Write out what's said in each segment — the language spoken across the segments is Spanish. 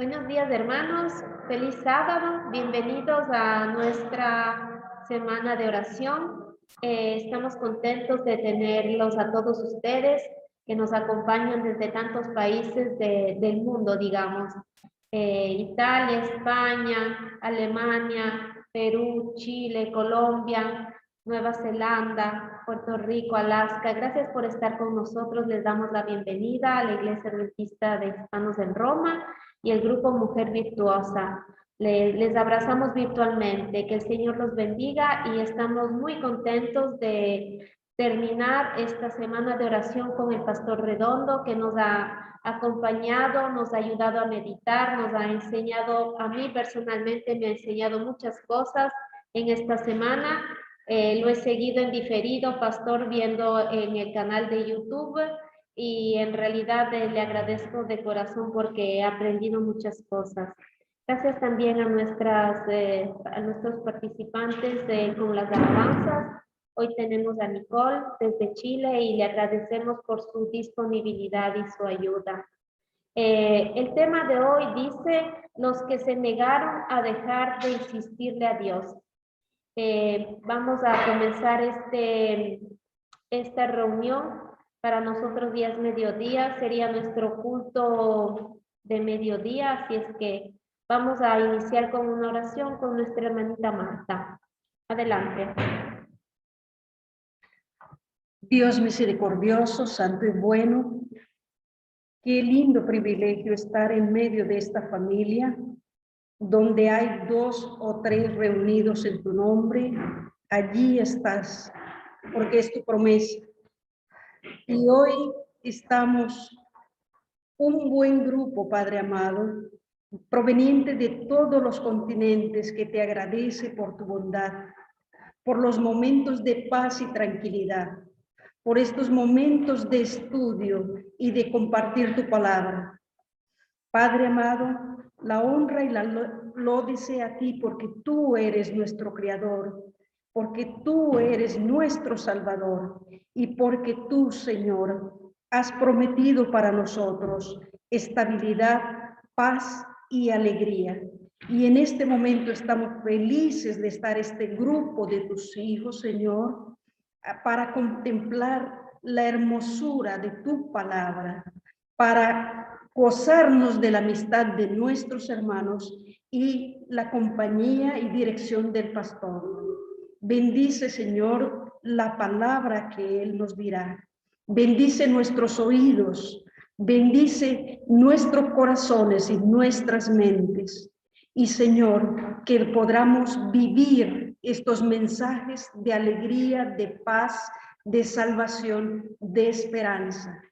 Buenos días, hermanos. Feliz sábado. Bienvenidos a nuestra semana de oración. Estamos contentos de tenerlos a todos ustedes que nos acompañan desde tantos países del mundo, digamos. Italia, España, Alemania, Perú, Chile, Colombia, Nueva Zelanda, Puerto Rico, Alaska. Gracias por estar con nosotros. Les damos la bienvenida a la Iglesia Adventista de Hispanos en Roma y el grupo Mujer Virtuosa. Les abrazamos virtualmente. Que el Señor los bendiga y estamos muy contentos de terminar esta semana de oración con el Pastor Redondo, que nos ha acompañado, nos ha ayudado a meditar, nos ha enseñado, a mí personalmente me ha enseñado muchas cosas en esta semana. Lo he seguido en diferido, Pastor, viendo en el canal de YouTube, y en realidad le agradezco de corazón porque he aprendido muchas cosas. Gracias también a nuestros participantes con las alabanzas. Hoy tenemos a Nicole desde Chile y le agradecemos por su disponibilidad y su ayuda. El tema de hoy dice: los que se negaron a dejar de insistirle a Dios. Vamos a comenzar esta reunión. Para nosotros ya es mediodía, sería nuestro culto de mediodía, así es que vamos a iniciar con una oración con nuestra hermanita Marta. Adelante. Dios misericordioso, santo y bueno, qué lindo privilegio estar en medio de esta familia, donde hay 2 o 3 reunidos en tu nombre. Allí estás, porque es tu promesa. Y hoy estamos un buen grupo, Padre amado, proveniente de todos los continentes, que te agradece por tu bondad, por los momentos de paz y tranquilidad, por estos momentos de estudio y de compartir tu palabra. Padre amado, la honra y la lódice a ti, porque tú eres nuestro Creador, porque tú eres nuestro Salvador y porque tú, Señor, has prometido para nosotros estabilidad, paz y alegría. Y en este momento estamos felices de estar este grupo de tus hijos, Señor, para contemplar la hermosura de tu palabra, para gozarnos de la amistad de nuestros hermanos y la compañía y dirección del pastor. Bendice, Señor, la palabra que Él nos dirá. Bendice nuestros oídos, bendice nuestros corazones y nuestras mentes. Y, Señor, que podamos vivir estos mensajes de alegría, de paz, de salvación, de esperanza.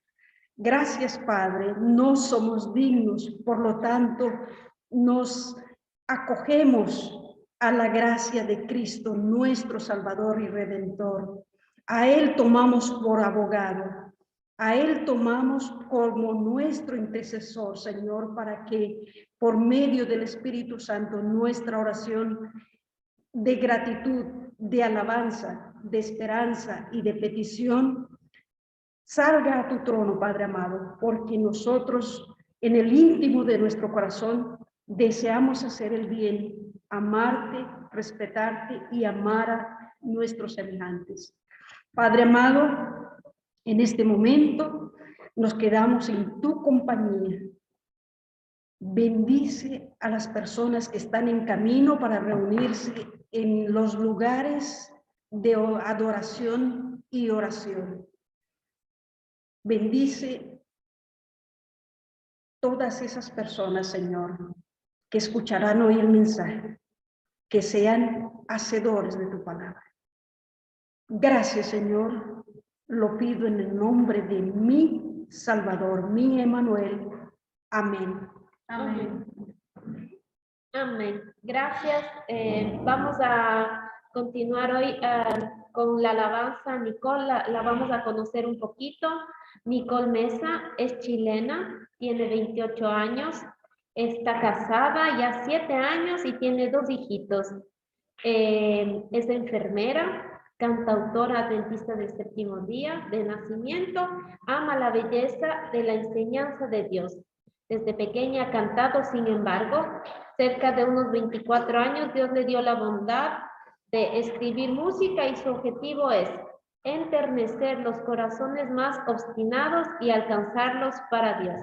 Gracias, Padre, no somos dignos, por lo tanto, nos acogemos a la gracia de Cristo, nuestro Salvador y Redentor. A Él tomamos por abogado, a Él tomamos como nuestro intercesor, Señor, para que por medio del Espíritu Santo nuestra oración de gratitud, de alabanza, de esperanza y de petición salga a tu trono, Padre amado, porque nosotros en el íntimo de nuestro corazón deseamos hacer el bien, amarte, respetarte y amar a nuestros semejantes. Padre amado, en este momento nos quedamos en tu compañía. Bendice a las personas que están en camino para reunirse en los lugares de adoración y oración. Bendice todas esas personas, Señor, que escucharán hoy el mensaje, que sean hacedores de tu palabra. Gracias, Señor, lo pido en el nombre de mi Salvador, mi Emmanuel. Amén. Amén. Amén. Gracias. Vamos a continuar hoy con la alabanza. Nicole la vamos a conocer un poquito. Nicole Mesa es chilena, tiene 28 años, está casada ya 7 años y tiene 2 hijitos. Es enfermera, cantautora adventista del séptimo día de nacimiento, ama la belleza de la enseñanza de Dios. Desde pequeña ha cantado, sin embargo, cerca de unos 24 años, Dios le dio la bondad de escribir música y su objetivo es enternecer los corazones más obstinados y alcanzarlos para Dios.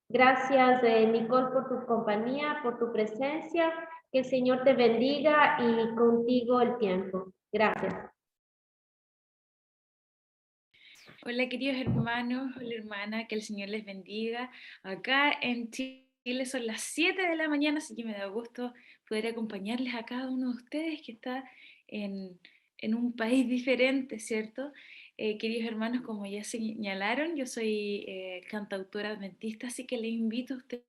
Gracias, Nicole, por tu compañía, por tu presencia. Que el Señor te bendiga y contigo el tiempo. Gracias. Hola queridos hermanos, hola hermana, que el Señor les bendiga. Acá en Chile son las 7 de la mañana, así que me da gusto poder acompañarles a cada uno de ustedes que está en un país diferente, ¿cierto? Queridos hermanos, como ya señalaron, yo soy cantautora adventista, así que les invito a ustedes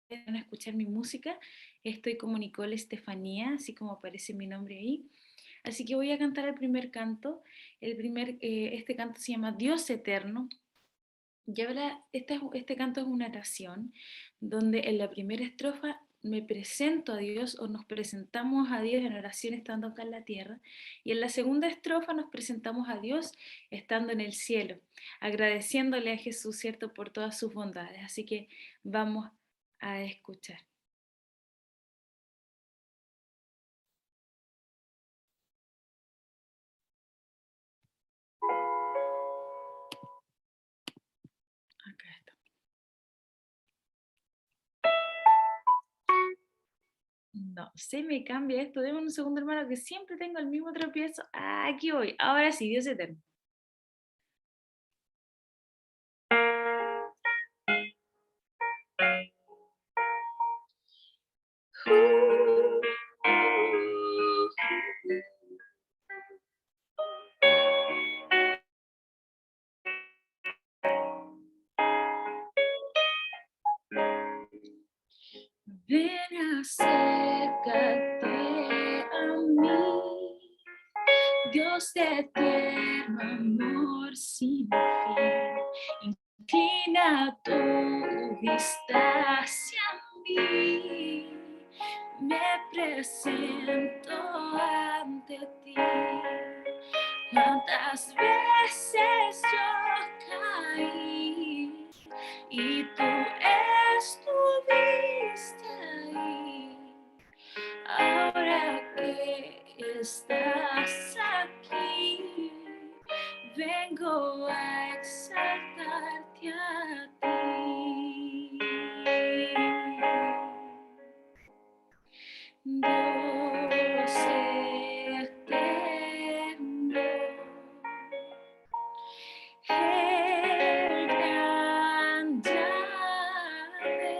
a escuchar mi música. Estoy como Nicole Estefanía, así como aparece mi nombre ahí. Así que voy a cantar el primer canto. Este canto se llama Dios Eterno. Y habla, este canto es una oración donde en la primera estrofa me presento a Dios o nos presentamos a Dios en oración estando acá en la tierra. Y en la segunda estrofa nos presentamos a Dios estando en el cielo, agradeciéndole a Jesús, ¿cierto?, por todas sus bondades. Así que vamos a escuchar. Acá está. No, se me cambia esto. Deme un segundo, hermano, que siempre tengo el mismo tropiezo. Aquí voy. Ahora sí, Dios eterno. Ven, acércate a mí, Dios de eterno amor sin fin. Inclina tu vista hacia mí, me presento ante ti. Cuántas veces yo caí y tú estuviste ahí. Ahora que estás aquí, vengo a exaltarte a ti. Dios eterno, el gran Yahvé,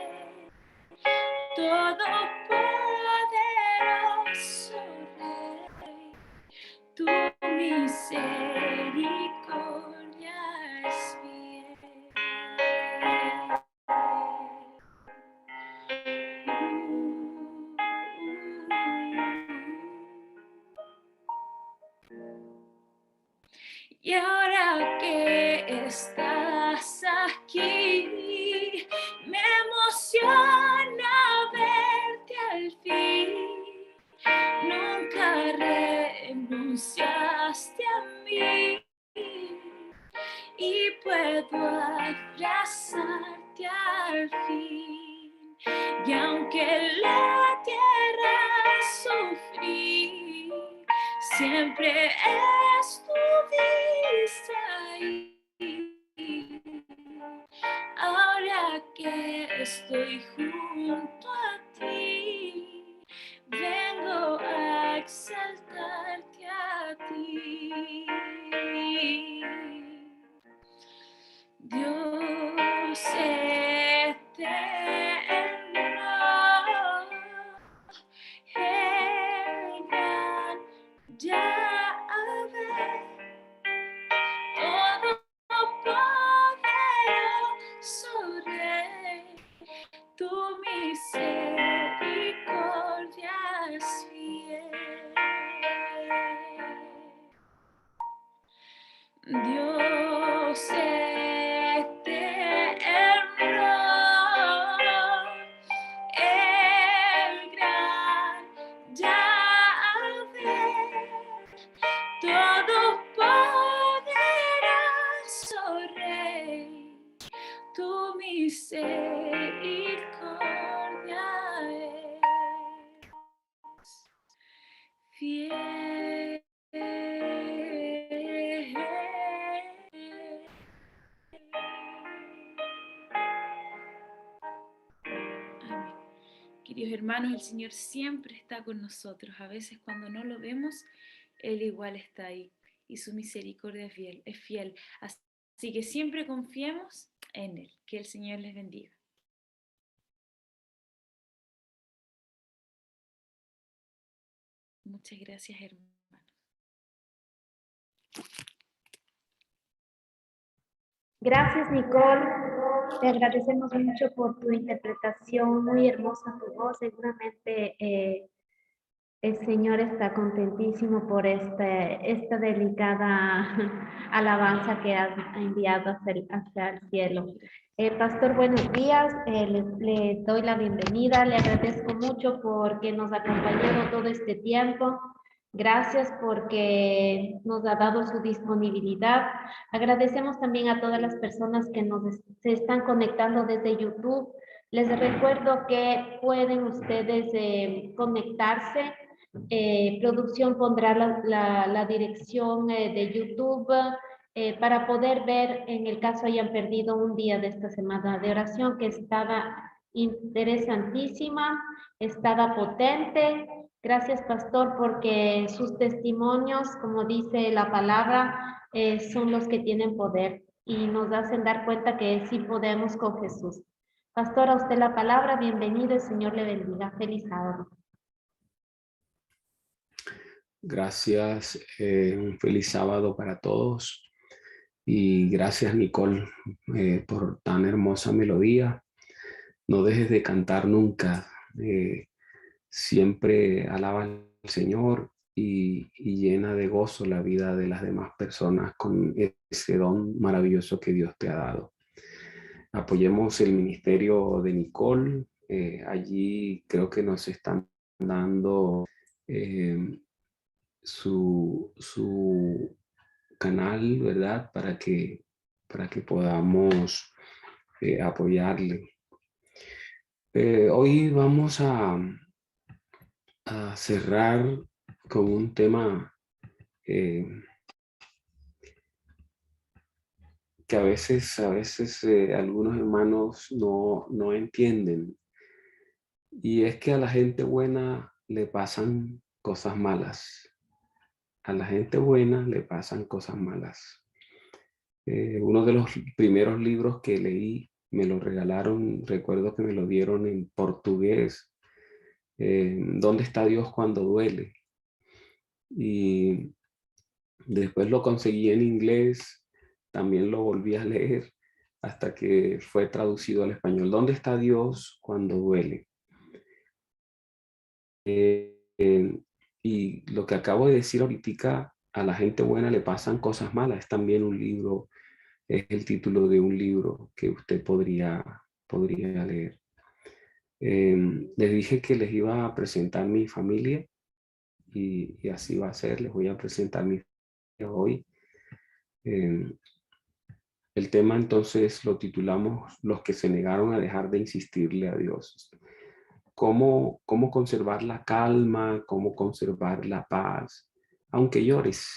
todopoderoso Rey, tu misericordia es fiel. Y ahora que estás aquí, me emociona verte al fin. Nunca renunciaste a mí y puedo abrazarte al fin. Y aunque la tierra sufrí, siempre estuviste ahí. Ahora que estoy junto a ti, vengo a exaltarte a ti. Dios eterno, el gran Yahvé, todopoderoso Rey, tu misericordia es fiel. Dios eterno, Queridos hermanos, el Señor siempre está con nosotros. A veces cuando no lo vemos, Él igual está ahí. Y su misericordia es fiel, es fiel. Así que siempre confiemos en Él. Que el Señor les bendiga. Muchas gracias, hermanos. Gracias, Nicole. Te agradecemos mucho por tu interpretación, muy hermosa tu voz. Seguramente el Señor está contentísimo por esta delicada alabanza que has enviado hacia el cielo. Pastor, buenos días. Le doy la bienvenida. Le agradezco mucho porque nos ha acompañado todo este tiempo. Gracias porque nos ha dado su disponibilidad. Agradecemos también a todas las personas que se están conectando desde YouTube. Les recuerdo que pueden ustedes conectarse. Producción pondrá la dirección de YouTube para poder ver, en el caso hayan perdido un día de esta semana de oración, que estaba interesantísima, estaba potente. Gracias, pastor, porque sus testimonios, como dice la palabra, son los que tienen poder y nos hacen dar cuenta que sí podemos con Jesús. Pastor, a usted la palabra, bienvenido, el Señor le bendiga. Feliz sábado. Gracias, un feliz sábado para todos y gracias Nicole por tan hermosa melodía. No dejes de cantar nunca, siempre alaba al Señor y llena de gozo la vida de las demás personas con ese don maravilloso que Dios te ha dado. Apoyemos el ministerio de Nicole, allí creo que nos están dando su canal, ¿verdad? Para que podamos apoyarle. Hoy vamos a cerrar con un tema que a veces algunos hermanos no entienden. Y es que a la gente buena le pasan cosas malas. A la gente buena le pasan cosas malas. Uno de los primeros libros que leí, me lo regalaron, recuerdo que me lo dieron en portugués, ¿Dónde está Dios cuando duele? Y después lo conseguí en inglés, también lo volví a leer hasta que fue traducido al español. ¿Dónde está Dios cuando duele? Y lo que acabo de decir ahorita, a la gente buena le pasan cosas malas. Es también un libro, es el título de un libro que usted podría leer. Les dije que les iba a presentar mi familia y así va a ser. Les voy a presentar mi familia hoy. El tema entonces lo titulamos Los que se negaron a dejar de insistirle a Dios. ¿Cómo conservar la calma? ¿Cómo conservar la paz? Aunque llores,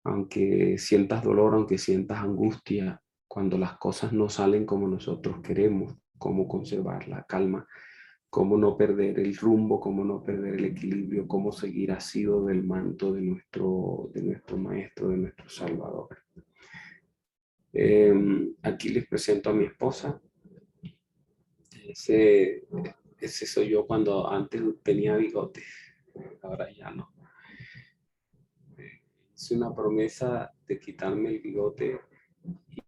aunque sientas dolor, aunque sientas angustia, cuando las cosas no salen como nosotros queremos, cómo conservar la calma, cómo no perder el rumbo, cómo no perder el equilibrio, cómo seguir asido del manto de nuestro Maestro, de nuestro Salvador. Aquí les presento a mi esposa. Ese soy yo cuando antes tenía bigote, ahora ya no. Hice una promesa de quitarme el bigote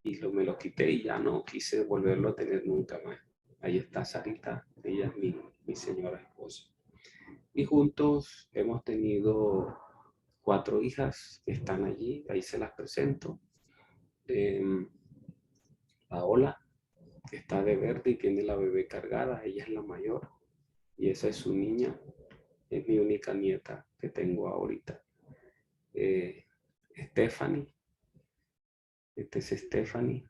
y me lo quité y ya no quise volverlo a tener nunca más. Ahí está Sarita, ella es mi señora esposa. Y juntos hemos tenido 4 hijas que están allí, ahí se las presento. Paola, que está de verde y tiene la bebé cargada, ella es la mayor y esa es su niña, es mi única nieta que tengo ahorita. Stephanie, esta es Stephanie,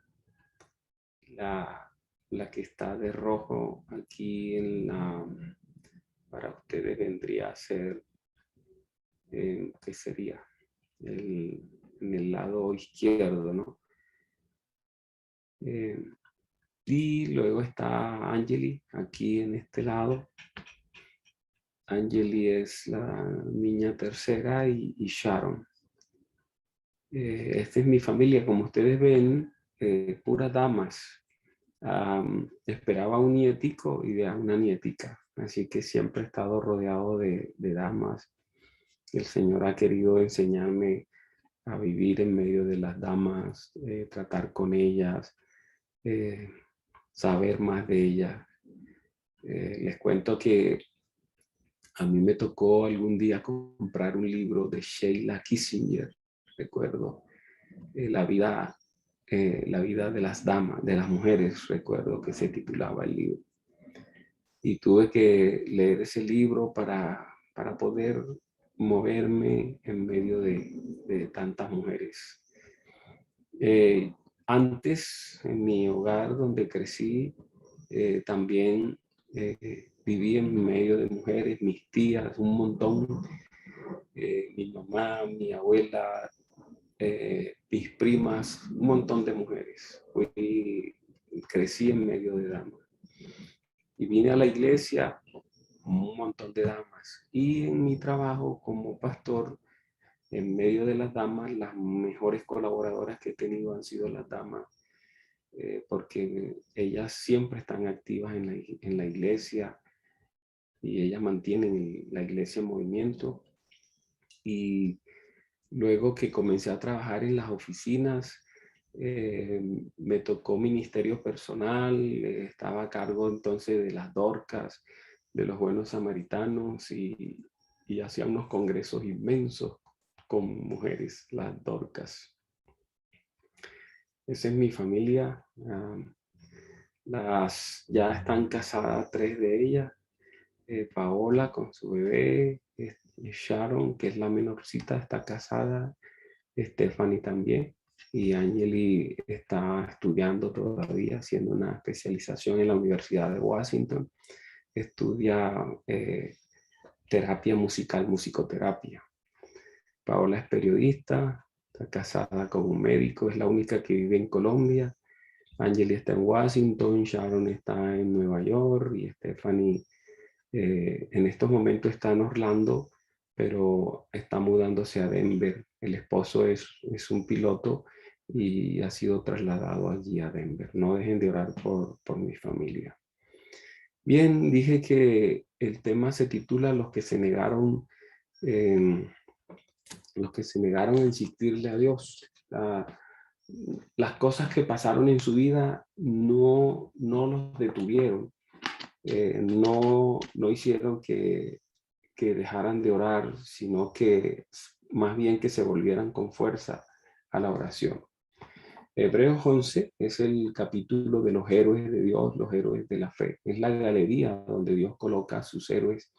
la que está de rojo aquí para ustedes vendría a ser, ¿qué sería? En el lado izquierdo, ¿no? Y luego está Angeli, aquí en este lado. Angeli es la niña tercera y Sharon. Esta es mi familia, como ustedes ven, puras damas. Esperaba un nietico y de una nietica, así que siempre he estado rodeado de damas. El Señor ha querido enseñarme a vivir en medio de las damas, tratar con ellas, saber más de ellas. Les cuento que a mí me tocó algún día comprar un libro de Sheila Kissinger, recuerdo, la vida de las damas, de las mujeres, recuerdo que se titulaba el libro. Y tuve que leer ese libro para poder moverme en medio de tantas mujeres. Antes, en mi hogar donde crecí, también viví en medio de mujeres, mis tías, un montón, mi mamá, mi abuela, mis primas, un montón de mujeres. Crecí en medio de damas. Y vine a la iglesia, un montón de damas. Y en mi trabajo como pastor, en medio de las damas, las mejores colaboradoras que he tenido han sido las damas, porque ellas siempre están activas en la iglesia y ellas mantienen la iglesia en movimiento. Y luego que comencé a trabajar en las oficinas, me tocó ministerio personal, estaba a cargo entonces de las Dorcas, de los buenos samaritanos y hacía unos congresos inmensos con mujeres, las Dorcas. Esa es mi familia. Ya están casadas 3 de ellas. Paola con su bebé, Sharon, que es la menorcita, está casada, Stephanie también, y Angeli está estudiando todavía, haciendo una especialización en la Universidad de Washington. Estudia terapia musical, musicoterapia. Paola es periodista, está casada con un médico, es la única que vive en Colombia. Angeli está en Washington, Sharon está en Nueva York y Stephanie en estos momentos está en Orlando, pero está mudándose a Denver. El esposo es un piloto y ha sido trasladado allí a Denver. No dejen de orar por mi familia. Bien, dije que el tema se titula Los que se negaron a insistirle a Dios. Las cosas que pasaron en su vida no los detuvieron. No hicieron que dejaran de orar, sino que más bien que se volvieran con fuerza a la oración. Hebreos 11 es el capítulo de los héroes de Dios, los héroes de la fe. Es la galería donde Dios coloca a sus héroes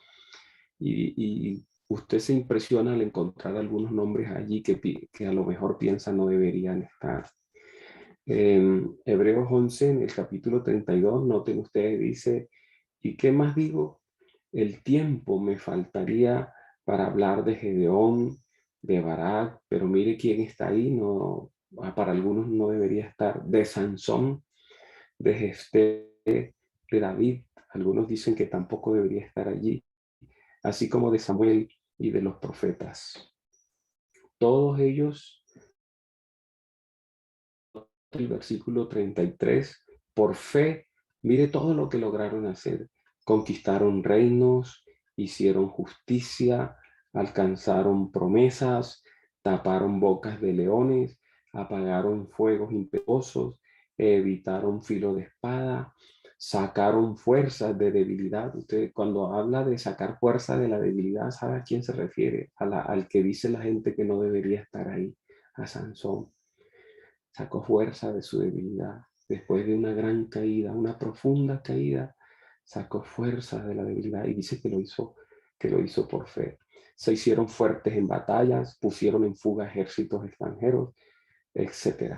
y usted se impresiona al encontrar algunos nombres allí que a lo mejor piensa no deberían estar. En Hebreos 11, en el capítulo 32, noten ustedes, dice, ¿y qué más digo? El tiempo me faltaría para hablar de Gedeón, de Barak, pero mire quién está ahí, no, para algunos no debería estar, de Sansón, de Jefté, de David, algunos dicen que tampoco debería estar allí, así como de Samuel y de los profetas. Todos ellos, el versículo 33, por fe, mire todo lo que lograron hacer. Conquistaron reinos, hicieron justicia, alcanzaron promesas, taparon bocas de leones, apagaron fuegos impetuosos, evitaron filo de espada, sacaron fuerzas de debilidad. Usted cuando habla de sacar fuerza de la debilidad, ¿sabe a quién se refiere? Al que dice la gente que no debería estar ahí, a Sansón. Sacó fuerza de su debilidad. Después de una gran caída, una profunda caída, sacó fuerza de la debilidad y dice que lo hizo por fe. Se hicieron fuertes en batallas, pusieron en fuga ejércitos extranjeros, etc.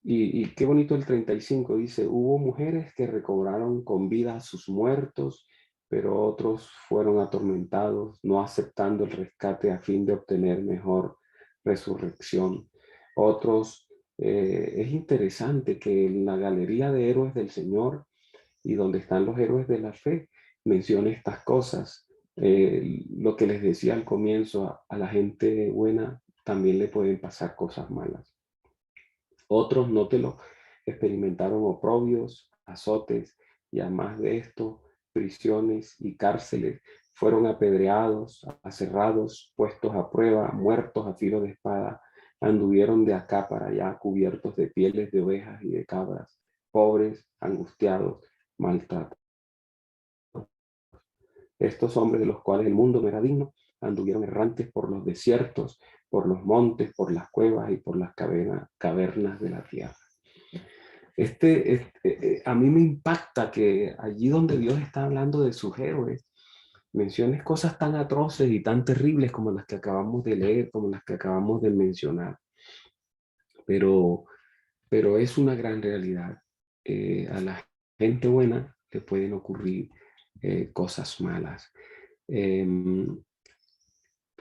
Y qué bonito el 35, dice, hubo mujeres que recobraron con vida a sus muertos, pero otros fueron atormentados, no aceptando el rescate a fin de obtener mejor resurrección. Otros Es interesante que en la galería de héroes del Señor y donde están los héroes de la fe, menciona estas cosas. Lo que les decía al comienzo, a la gente buena también le pueden pasar cosas malas. Otros, nótelo, experimentaron oprobios, azotes y además de esto, prisiones y cárceles. Fueron apedreados, aserrados, puestos a prueba, muertos a filo de espada. Anduvieron de acá para allá cubiertos de pieles de ovejas y de cabras, pobres, angustiados, maltratados. Estos hombres de los cuales el mundo no era digno, anduvieron errantes por los desiertos, por los montes, por las cuevas y por las cavernas de la tierra. A mí me impacta que allí donde Dios está hablando de sus héroes, menciones cosas tan atroces y tan terribles como las que acabamos de leer, como las que acabamos de mencionar. Pero es una gran realidad. A la gente buena le pueden ocurrir cosas malas.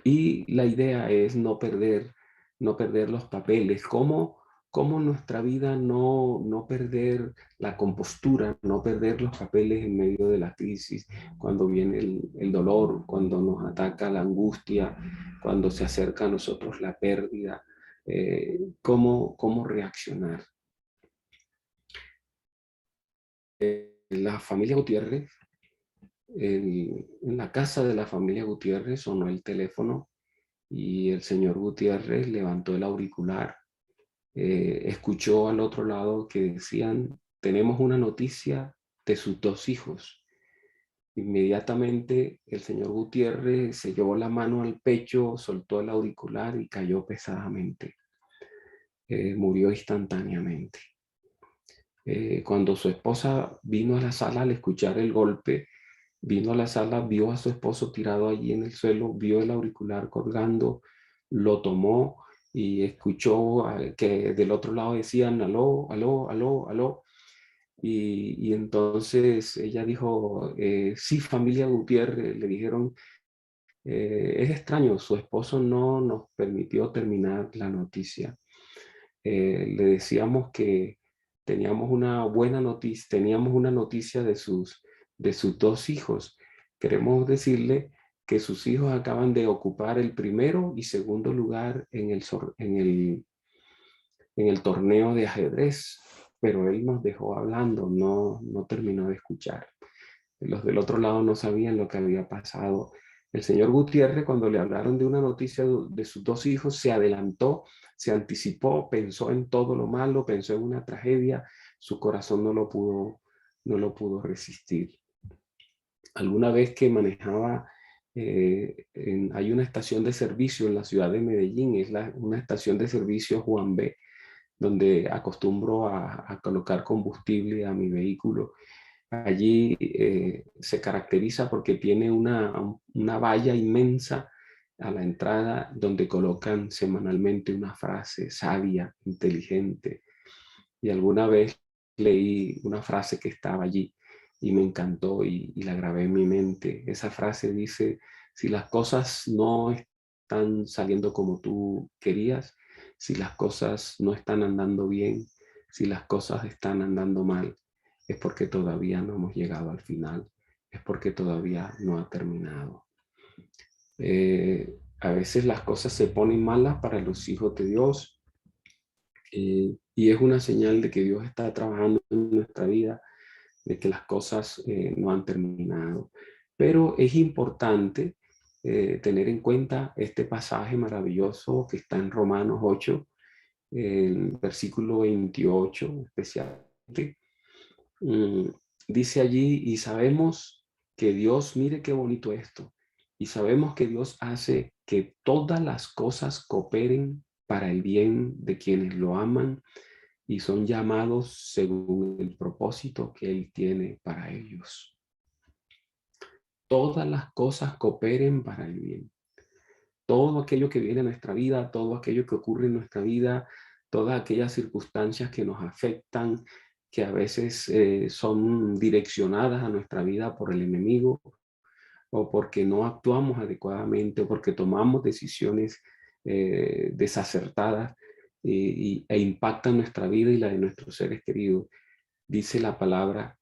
Y la idea es no perder los papeles. ¿Cómo nuestra vida no perder la compostura, no perder los papeles en medio de la crisis, cuando viene el dolor, cuando nos ataca la angustia, cuando se acerca a nosotros la pérdida? ¿Cómo reaccionar? La familia Gutiérrez, en la casa de la familia Gutiérrez sonó el teléfono y el señor Gutiérrez levantó el auricular, escuchó al otro lado que decían: tenemos una noticia de sus 2 hijos. Inmediatamente el señor Gutiérrez se llevó la mano al pecho, soltó el auricular y cayó pesadamente. Murió instantáneamente. Cuando su esposa vino a la sala al escuchar el golpe, vino a la sala, vio a su esposo tirado allí en el suelo, vio el auricular colgando, lo tomó y escuchó que del otro lado decían: aló, aló, aló, aló. Y entonces ella dijo: sí, familia Gutiérrez. Le dijeron: es extraño, su esposo no nos permitió terminar la noticia. Le decíamos que teníamos una buena noticia, teníamos una noticia de sus 2 hijos. Queremos decirle que sus hijos acaban de ocupar el primero y segundo lugar en el torneo de ajedrez, pero él nos dejó hablando, no terminó de escuchar. Los del otro lado no sabían lo que había pasado. El señor Gutiérrez, cuando le hablaron de una noticia de sus 2 hijos, se adelantó, se anticipó, pensó en todo lo malo, pensó en una tragedia. Su corazón no lo pudo resistir. Alguna vez que manejaba, hay una estación de servicio en la ciudad de Medellín, es una estación de servicio Juan B, donde acostumbro a colocar combustible a mi vehículo. Allí se caracteriza porque tiene una valla inmensa a la entrada donde colocan semanalmente una frase sabia, inteligente. Y alguna vez leí una frase que estaba allí y me encantó y la grabé en mi mente. Esa frase dice: si las cosas no están saliendo como tú querías, si las cosas no están andando bien, si las cosas están andando mal, es porque todavía no hemos llegado al final, es porque todavía no ha terminado. A veces las cosas se ponen malas para los hijos de Dios, y es una señal de que Dios está trabajando en nuestra vida, de que las cosas no han terminado. Pero es importante tener en cuenta este pasaje maravilloso que está en Romanos 8, el versículo 28 especialmente. Dice allí: y sabemos que Dios, mire qué bonito esto, y sabemos que Dios hace que todas las cosas cooperen para el bien de quienes lo aman y son llamados según el propósito que Él tiene para ellos. Todas las cosas cooperen para el bien. Todo aquello que viene a nuestra vida, todo aquello que ocurre en nuestra vida, todas aquellas circunstancias que nos afectan, que a veces son direccionadas a nuestra vida por el enemigo, o porque no actuamos adecuadamente, o porque tomamos decisiones desacertadas, e impactan nuestra vida y la de nuestros seres queridos. Dice la palabra,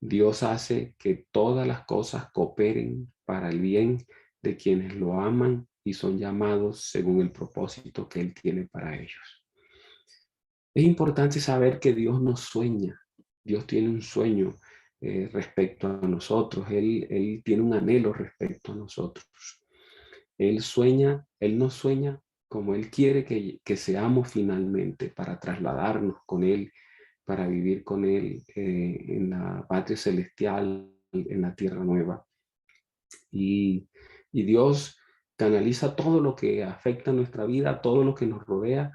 Dios hace que todas las cosas cooperen para el bien de quienes lo aman y son llamados según el propósito que Él tiene para ellos. Es importante saber que Dios nos sueña. Dios tiene un sueño respecto a nosotros. Él tiene un anhelo respecto a nosotros. Él sueña, Él nos sueña como Él quiere que seamos finalmente, para trasladarnos con Él, para vivir con Él en la patria celestial, en la tierra nueva. Y Dios canaliza todo lo que afecta a nuestra vida, todo lo que nos rodea,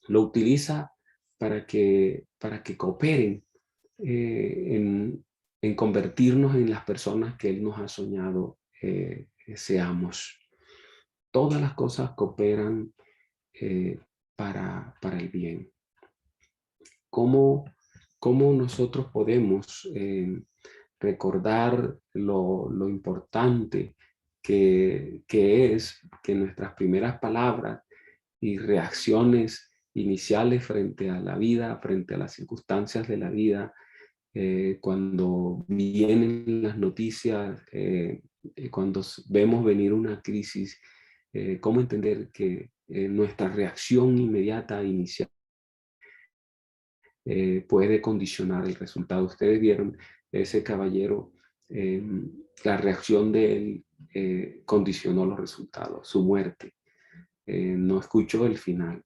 lo utiliza para que cooperen en convertirnos en las personas que Él nos ha soñado seamos. Todas las cosas cooperan para el bien. ¿Cómo nosotros podemos recordar lo importante que es que nuestras primeras palabras y reacciones iniciales frente a la vida, frente a las circunstancias de la vida, cuando vienen las noticias, cuando vemos venir una crisis, cómo entender que nuestra reacción inmediata, inicial, puede condicionar el resultado? Ustedes vieron ese caballero, la reacción de él condicionó los resultados, su muerte. No escuchó el final.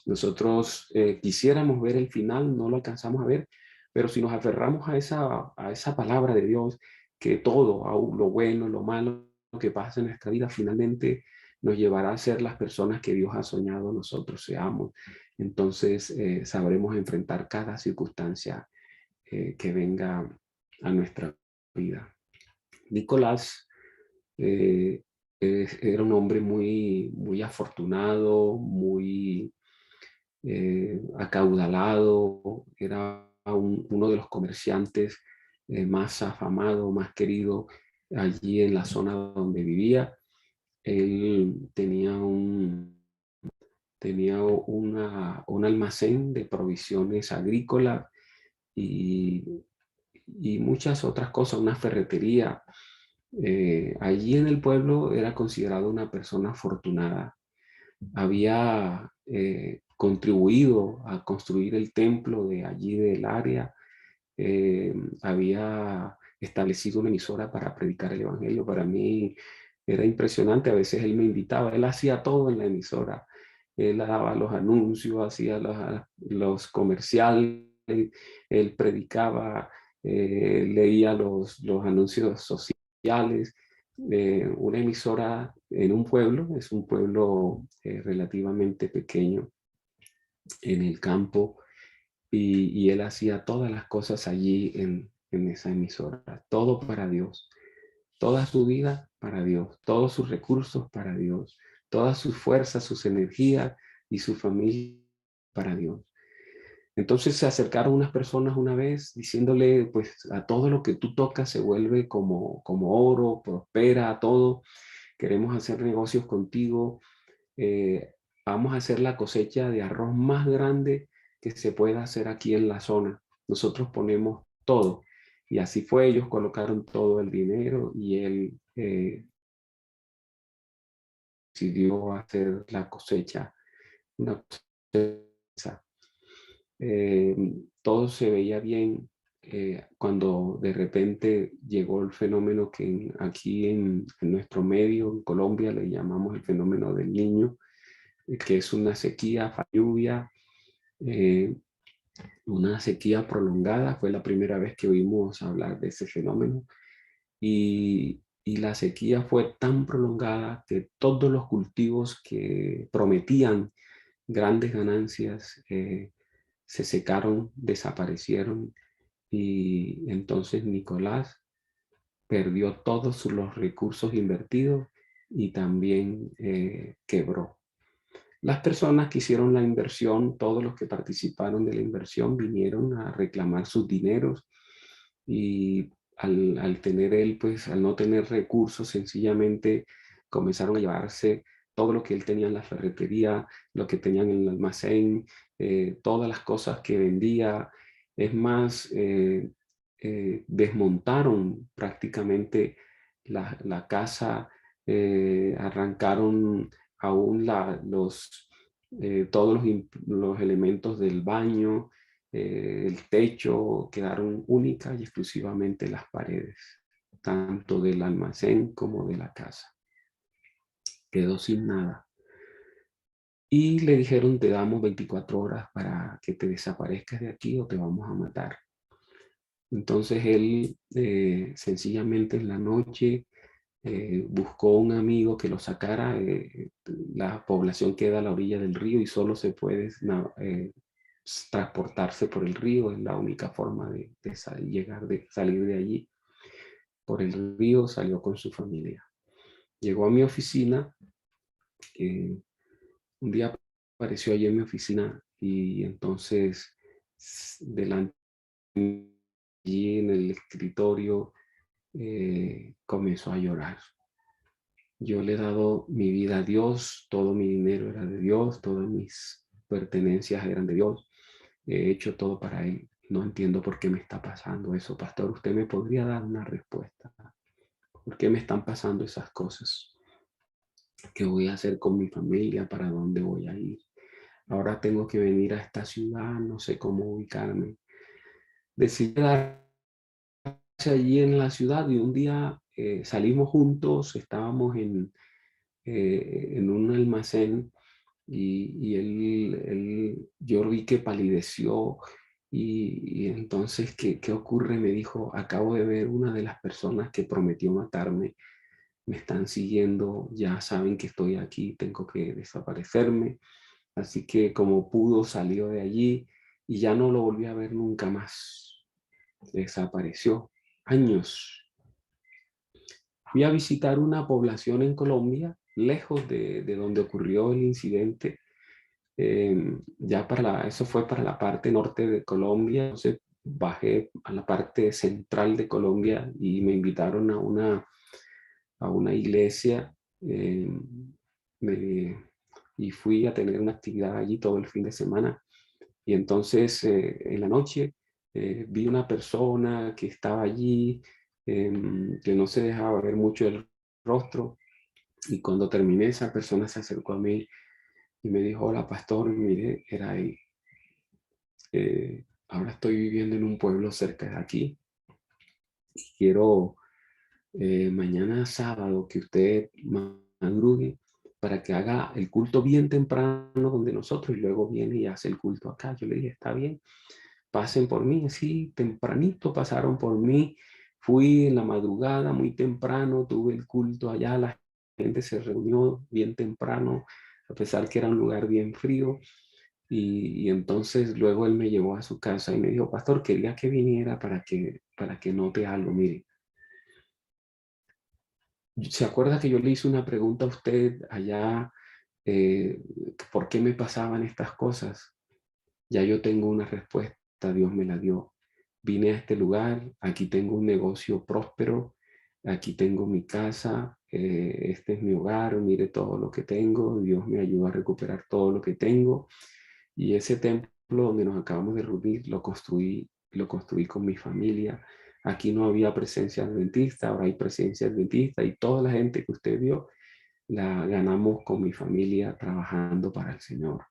Nosotros quisiéramos ver el final, no lo alcanzamos a ver, pero si nos aferramos a esa palabra de Dios, que todo, aún lo bueno, lo malo, lo que pasa en nuestra vida, finalmente nos llevará a ser las personas que Dios ha soñado nosotros seamos. Entonces sabremos enfrentar cada circunstancia que venga a nuestra vida. Nicolás era un hombre muy afortunado, muy acaudalado, era uno de los comerciantes más afamado, más querido allí en la zona donde vivía. Él tenía un almacén de provisiones agrícolas y muchas otras cosas, una ferretería. Allí en el pueblo era considerado una persona afortunada. Había contribuido a construir el templo de allí del área, había establecido una emisora para predicar el evangelio. Para mí era impresionante, a veces él me invitaba, él hacía todo en la emisora, él daba los anuncios, hacía los comerciales, él predicaba, leía los anuncios sociales. Una emisora en un pueblo, es un pueblo relativamente pequeño en el campo, y él hacía todas las cosas allí en esa emisora, todo para Dios, toda su vida para Dios, todos sus recursos para Dios, todas sus fuerzas, sus energías y su familia para Dios. Entonces se acercaron unas personas una vez diciéndole, pues a todo lo que tú tocas se vuelve como oro, prospera, todo. Queremos hacer negocios contigo. Vamos a hacer la cosecha de arroz más grande que se pueda hacer aquí en la zona. Nosotros ponemos todo. Y así fue, ellos colocaron todo el dinero y él decidió hacer la cosecha, una cosecha. Todo se veía bien cuando de repente llegó el fenómeno que aquí en nuestro medio, en Colombia, le llamamos el fenómeno del Niño, que es una sequía, lluvia, una sequía prolongada. Fue la primera vez que oímos hablar de ese fenómeno, y la sequía fue tan prolongada que todos los cultivos que prometían grandes ganancias se secaron, desaparecieron, y entonces Nicolás perdió todos los recursos invertidos y también quebró. Las personas que hicieron la inversión, todos los que participaron de la inversión, vinieron a reclamar sus dineros, y al tener él, pues al no tener recursos, sencillamente comenzaron a llevarse todo lo que él tenía en la ferretería, lo que tenían en el almacén, todas las cosas que vendía. Es más, desmontaron prácticamente la casa, arrancaron aún todos los elementos del baño, el techo, quedaron únicas y exclusivamente las paredes, tanto del almacén como de la casa. Quedó sin nada. Y le dijeron, te damos 24 horas para que te desaparezcas de aquí o te vamos a matar. Entonces él sencillamente en la noche buscó un amigo que lo sacara. La población queda a la orilla del río y solo se puede transportarse por el río. Es la única forma de salir de allí. Por el río salió con su familia. Llegó a mi oficina. Un día apareció allí en mi oficina y entonces delante allí en el escritorio comenzó a llorar. Yo le he dado mi vida a Dios, todo mi dinero era de Dios, todas mis pertenencias eran de Dios. He hecho todo para Él. No entiendo por qué me está pasando eso, pastor. Usted me podría dar una respuesta. ¿Por qué me están pasando esas cosas? ¿Qué voy a hacer con mi familia? ¿Para dónde voy a ir? Ahora tengo que venir a esta ciudad, no sé cómo ubicarme. Decidí quedarse allí en la ciudad y un día salimos juntos, estábamos en un almacén y yo vi que palideció y entonces, ¿qué ocurre? Me dijo, acabo de ver una de las personas que prometió matarme, me están siguiendo, ya saben que estoy aquí, tengo que desaparecerme. Así que como pudo salió de allí y ya no lo volví a ver nunca más. Desapareció. Años. Fui a visitar una población en Colombia, lejos de donde ocurrió el incidente. Eso fue para la parte norte de Colombia. Entonces bajé a la parte central de Colombia y me invitaron a una iglesia. Y fui a tener una actividad allí todo el fin de semana. Y entonces en la noche vi una persona que estaba allí, que no se dejaba ver mucho el rostro. Y cuando terminé, esa persona se acercó a mí y me dijo, hola pastor, mire, era él. Ahora estoy viviendo en un pueblo cerca de aquí. Y quiero mañana sábado que usted madrugue para que haga el culto bien temprano donde nosotros y luego viene y hace el culto acá. Yo le dije, está bien, pasen por mí. Así tempranito pasaron por mí. Fui en la madrugada muy temprano, tuve el culto allá, la gente se reunió bien temprano, a pesar que era un lugar bien frío. Y entonces luego él me llevó a su casa y me dijo, pastor, quería que viniera para que note algo. Mire, ¿se acuerda que yo le hice una pregunta a usted allá? ¿Por qué me pasaban estas cosas? Ya yo tengo una respuesta, Dios me la dio. Vine a este lugar, aquí tengo un negocio próspero, aquí tengo mi casa, este es mi hogar, mire todo lo que tengo, Dios me ayudó a recuperar todo lo que tengo. Y ese templo donde nos acabamos de reunir, lo construí con mi familia. Aquí no había presencia adventista, ahora hay presencia adventista y toda la gente que usted vio la ganamos con mi familia trabajando para el Señor.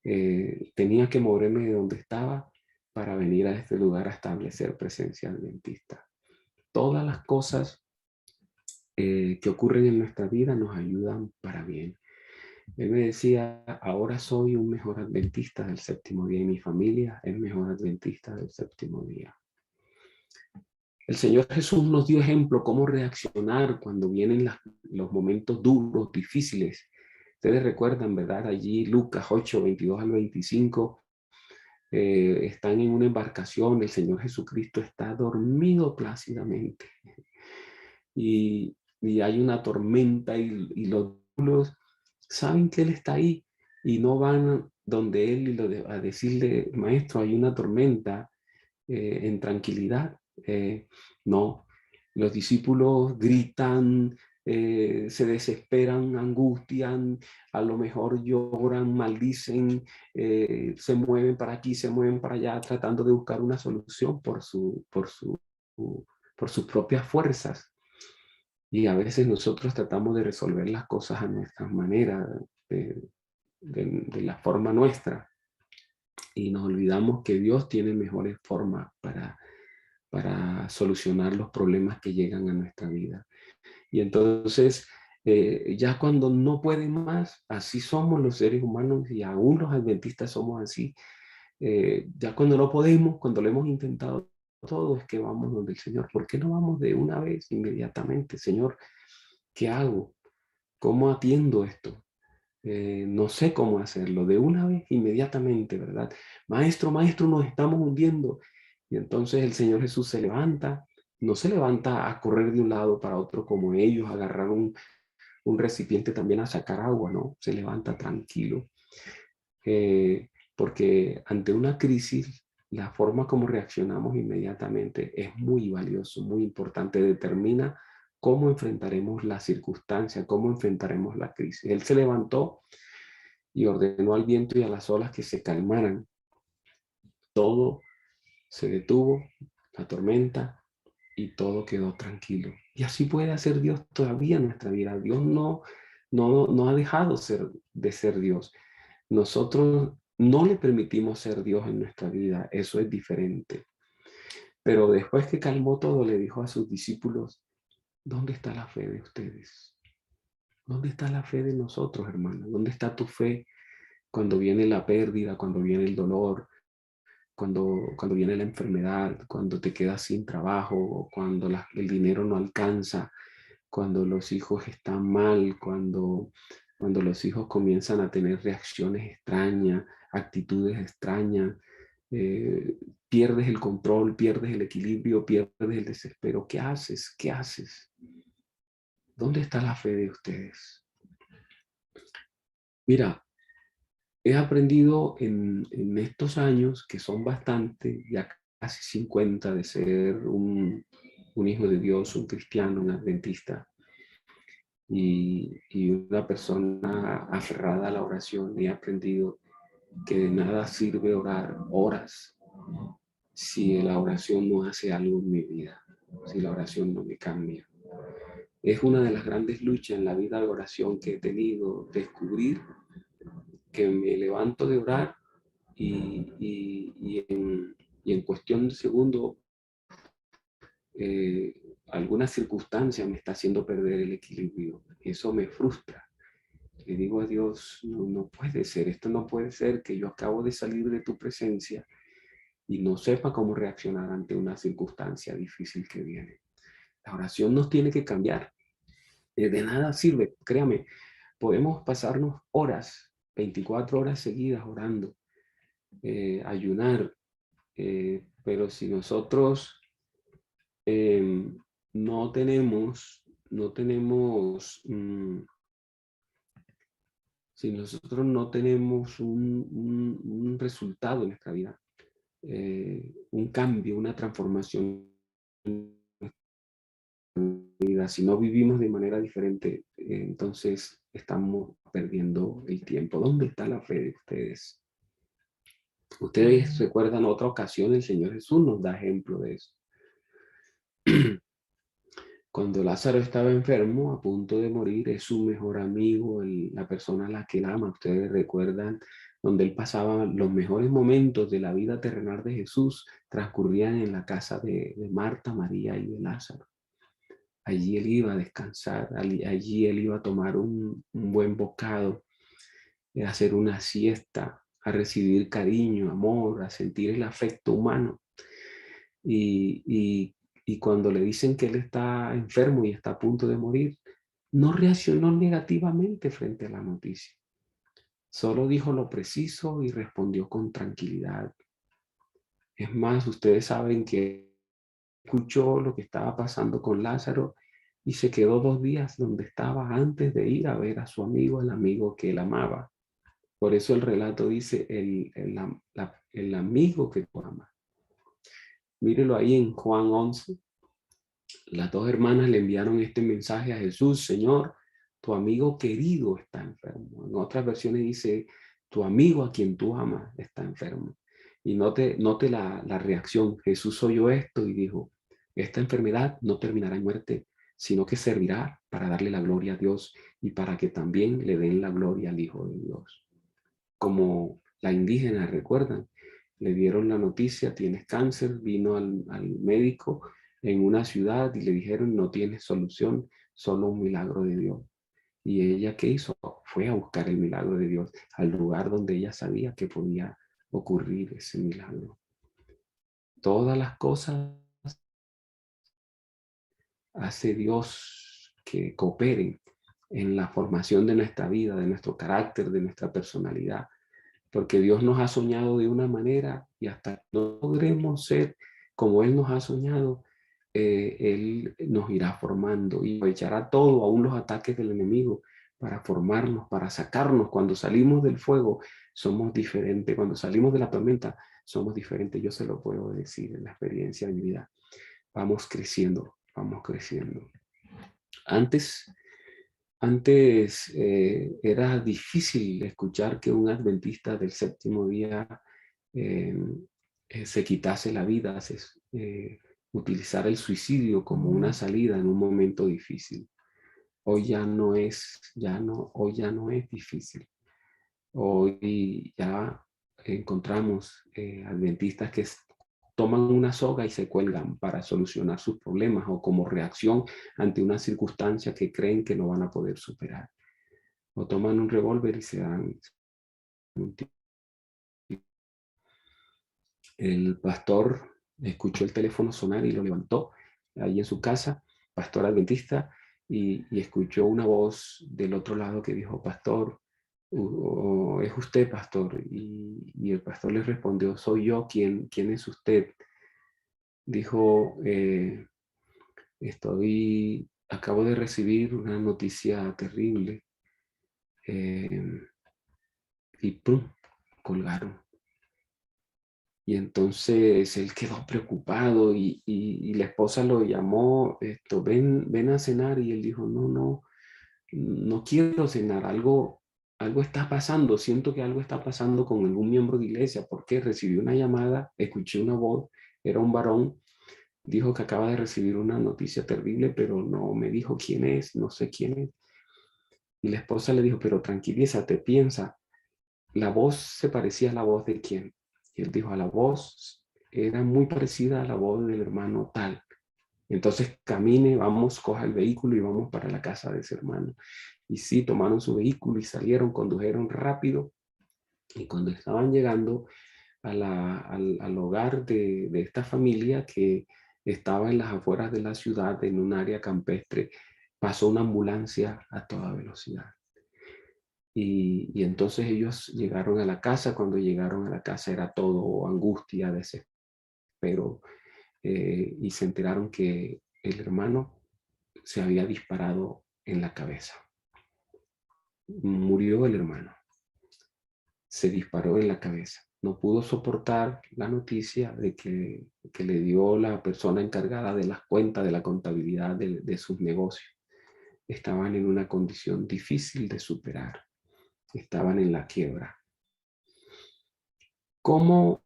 Tenía que moverme de donde estaba para venir a este lugar a establecer presencia adventista. Todas las cosas que ocurren en nuestra vida nos ayudan para bien. Él me decía, ahora soy un mejor adventista del séptimo día y mi familia es mejor adventista del séptimo día. El Señor Jesús nos dio ejemplo cómo reaccionar cuando vienen los momentos duros, difíciles. Ustedes recuerdan, ¿verdad? Allí Lucas 8, 22 al 25, están en una embarcación, el Señor Jesucristo está dormido plácidamente. Y hay una tormenta y los discípulos saben que Él está ahí y no van donde Él a decirle, maestro, hay una tormenta, en tranquilidad. No, los discípulos gritan, se desesperan, angustian, a lo mejor lloran, maldicen, se mueven para aquí, se mueven para allá, tratando de buscar una solución por sus propias fuerzas. Y a veces nosotros tratamos de resolver las cosas a nuestra manera, de la forma nuestra. Y nos olvidamos que Dios tiene mejores formas para solucionar los problemas que llegan a nuestra vida. Y entonces, ya cuando no pueden más, así somos los seres humanos y aún los adventistas somos así. Ya cuando no podemos, cuando lo hemos intentado todo, es que vamos donde el Señor. ¿Por qué no vamos de una vez inmediatamente? Señor, ¿qué hago? ¿Cómo atiendo esto? No sé cómo hacerlo. De una vez, inmediatamente, ¿verdad? Maestro, maestro, nos estamos hundiendo. Y entonces el Señor Jesús se levanta. No se levanta a correr de un lado para otro como ellos, agarrar un recipiente también a sacar agua, ¿no? Se levanta tranquilo. Porque ante una crisis, la forma como reaccionamos inmediatamente es muy valioso, muy importante. Determina cómo enfrentaremos la circunstancia, cómo enfrentaremos la crisis. Él se levantó y ordenó al viento y a las olas que se calmaran. Todo se detuvo, la tormenta, y todo quedó tranquilo. Y así puede hacer Dios todavía en nuestra vida. Dios no ha dejado de ser Dios. Nosotros no le permitimos ser Dios en nuestra vida. Eso es diferente. Pero después que calmó todo, le dijo a sus discípulos, ¿dónde está la fe de ustedes? ¿Dónde está la fe de nosotros, hermanos? ¿Dónde está tu fe cuando viene la pérdida, cuando viene el dolor, cuando viene la enfermedad, cuando te quedas sin trabajo, cuando el dinero no alcanza, cuando los hijos están mal, cuando los hijos comienzan a tener reacciones extrañas, actitudes extrañas, pierdes el control, pierdes el equilibrio, pierdes el desespero? ¿Qué haces? ¿Qué haces? ¿Dónde está la fe de ustedes? Mira, he aprendido en estos años, que son bastante, ya casi 50, de ser un hijo de Dios, un cristiano, un adventista, y una persona aferrada a la oración. He aprendido que de nada sirve orar horas si la oración no hace algo en mi vida, si la oración no me cambia. Es una de las grandes luchas en la vida de oración que he tenido, descubrir que me levanto de orar y en cuestión de segundo, alguna circunstancia me está haciendo perder el equilibrio. Eso me frustra. Le digo a Dios, no puede ser, esto no puede ser, que yo acabo de salir de tu presencia y no sepa cómo reaccionar ante una circunstancia difícil que viene. La oración nos tiene que cambiar. De nada sirve, créame, podemos pasarnos horas, 24 horas seguidas orando, ayunar, pero si nosotros no tenemos, si nosotros no tenemos un resultado en nuestra vida, un cambio, una transformación en nuestra vida, si no vivimos de manera diferente, entonces estamos perdiendo el tiempo. ¿Dónde está la fe de ustedes? Ustedes recuerdan otra ocasión, el Señor Jesús nos da ejemplo de eso. Cuando Lázaro estaba enfermo, a punto de morir, es su mejor amigo, la persona a la que él ama. Ustedes recuerdan, donde él pasaba los mejores momentos de la vida terrenal de Jesús, transcurrían en la casa de Marta, María y de Lázaro. Allí él iba a descansar, allí él iba a tomar un buen bocado, a hacer una siesta, a recibir cariño, amor, a sentir el afecto humano. Y cuando le dicen que él está enfermo y está a punto de morir, no reaccionó negativamente frente a la noticia. Solo dijo lo preciso y respondió con tranquilidad. Es más, ustedes saben que escuchó lo que estaba pasando con Lázaro y se quedó 2 días donde estaba antes de ir a ver a su amigo, el amigo que él amaba. Por eso el relato dice el amigo que tú amas. Mírelo ahí en Juan 11. Las dos hermanas le enviaron este mensaje a Jesús: Señor, tu amigo querido está enfermo. En otras versiones dice, tu amigo a quien tú amas está enfermo. Y note la reacción. Jesús oyó esto y dijo, esta enfermedad no terminará en muerte, sino que servirá para darle la gloria a Dios y para que también le den la gloria al Hijo de Dios. Como la indígena, ¿recuerdan? Le dieron la noticia, tienes cáncer, vino al médico en una ciudad y le dijeron, no tienes solución, solo un milagro de Dios. Y ella, ¿qué hizo? Fue a buscar el milagro de Dios al lugar donde ella sabía que podía ocurrir ese milagro. Todas las cosas hace Dios que cooperen en la formación de nuestra vida, de nuestro carácter, de nuestra personalidad. Porque Dios nos ha soñado de una manera y hasta no logremos ser como Él nos ha soñado, Él nos irá formando y echará todo, aún los ataques del enemigo, para formarnos, para sacarnos. Cuando salimos del fuego, somos diferentes. Cuando salimos de la tormenta, somos diferentes. Yo se lo puedo decir en la experiencia de mi vida. Vamos creciendo, vamos creciendo. Antes era difícil escuchar que un adventista del séptimo día se quitase la vida, utilizar el suicidio como una salida en un momento difícil. Hoy ya no es difícil. Hoy ya encontramos adventistas que toman una soga y se cuelgan para solucionar sus problemas o como reacción ante una circunstancia que creen que no van a poder superar. O toman un revólver y se dan un tiro. El pastor escuchó el teléfono sonar y lo levantó ahí en su casa, pastor adventista, y escuchó una voz del otro lado que dijo, pastor, ¿es usted, pastor? Y el pastor le respondió, soy yo. ¿Quién es usted? Dijo, acabo de recibir una noticia terrible. Y ¡pum! Colgaron. Y entonces él quedó preocupado y la esposa lo llamó, ven a cenar, y él dijo, no quiero cenar, algo está pasando, siento que algo está pasando con algún miembro de iglesia, porque recibí una llamada, escuché una voz, era un varón, dijo que acaba de recibir una noticia terrible, pero no me dijo quién es, no sé quién es. Y la esposa le dijo, pero tranquilízate, piensa, la voz se parecía a la voz de quién. Y él dijo, a la voz era muy parecida a la voz del hermano tal. Entonces camine, vamos, coja el vehículo y vamos para la casa de ese hermano. Y sí, tomaron su vehículo y salieron, condujeron rápido. Y cuando estaban llegando al hogar de esta familia que estaba en las afueras de la ciudad, en un área campestre, pasó una ambulancia a toda velocidad. Y entonces ellos llegaron a la casa. Cuando llegaron a la casa era todo angustia, desespero, y se enteraron que el hermano se había disparado en la cabeza. Murió el hermano. Se disparó en la cabeza. No pudo soportar la noticia de que le dio la persona encargada de las cuentas, de la contabilidad de sus negocios. Estaban en una condición difícil de superar. Estaban en la quiebra. ¿Cómo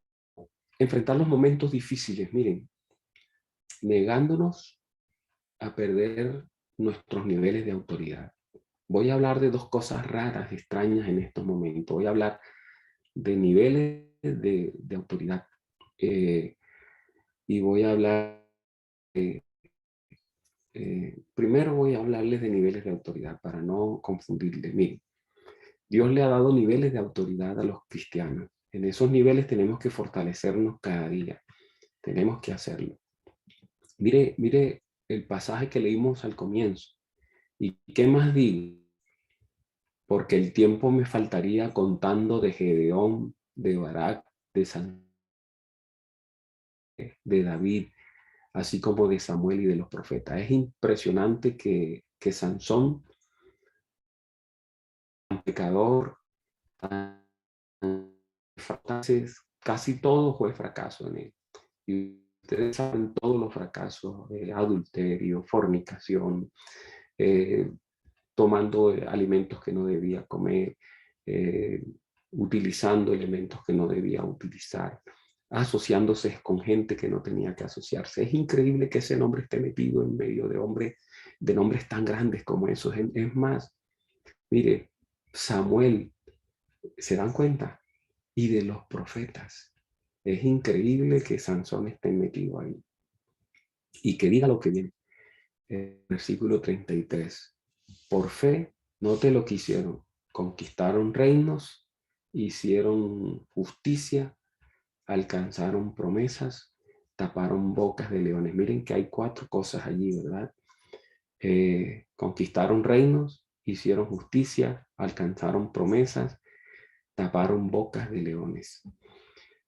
enfrentar los momentos difíciles? Miren, negándonos a perder nuestros niveles de autoridad. Voy a hablar de dos cosas raras, extrañas en estos momentos. Voy a hablar de niveles de autoridad. Y voy a hablar, primero voy a hablarles de niveles de autoridad para no confundirles. Miren, Dios le ha dado niveles de autoridad a los cristianos. En esos niveles tenemos que fortalecernos cada día. Tenemos que hacerlo. Mire el pasaje que leímos al comienzo. ¿Y qué más digo? Porque el tiempo me faltaría contando de Gedeón, de Barak, de David, así como de Samuel y de los profetas. Es impresionante que Sansón, tan pecador, casi todo fue fracaso en él. Y Ustedes saben todos los fracasos, adulterio, fornicación, tomando alimentos que no debía comer, utilizando elementos que no debía utilizar, asociándose con gente que no tenía que asociarse. Es increíble que ese nombre esté metido en medio de nombres tan grandes como esos. Es más, mire, Samuel, ¿se dan cuenta? Y de los profetas. Es increíble que Sansón esté metido ahí. Y que diga lo que viene. Versículo 33. Por fe, note lo que hicieron. Conquistaron reinos, hicieron justicia, alcanzaron promesas, taparon bocas de leones. Miren que hay 4 cosas allí, ¿verdad? Conquistaron reinos, hicieron justicia, alcanzaron promesas, taparon bocas de leones.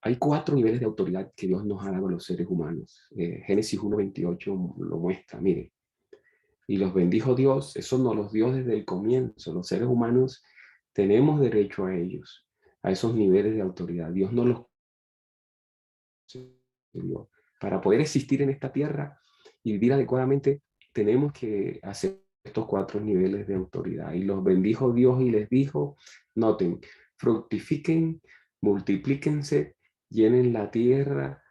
Hay 4 niveles de autoridad que Dios nos ha dado a los seres humanos. Génesis 1:28 lo muestra, miren. Y los bendijo Dios, eso nos los dio desde el comienzo. Los seres humanos tenemos derecho a ellos, a esos niveles de autoridad. Dios nos los dio. Para poder existir en esta tierra y vivir adecuadamente, tenemos que hacer estos 4 niveles de autoridad. Y los bendijo Dios y les dijo, noten, fructifiquen, multiplíquense, llenen la tierra,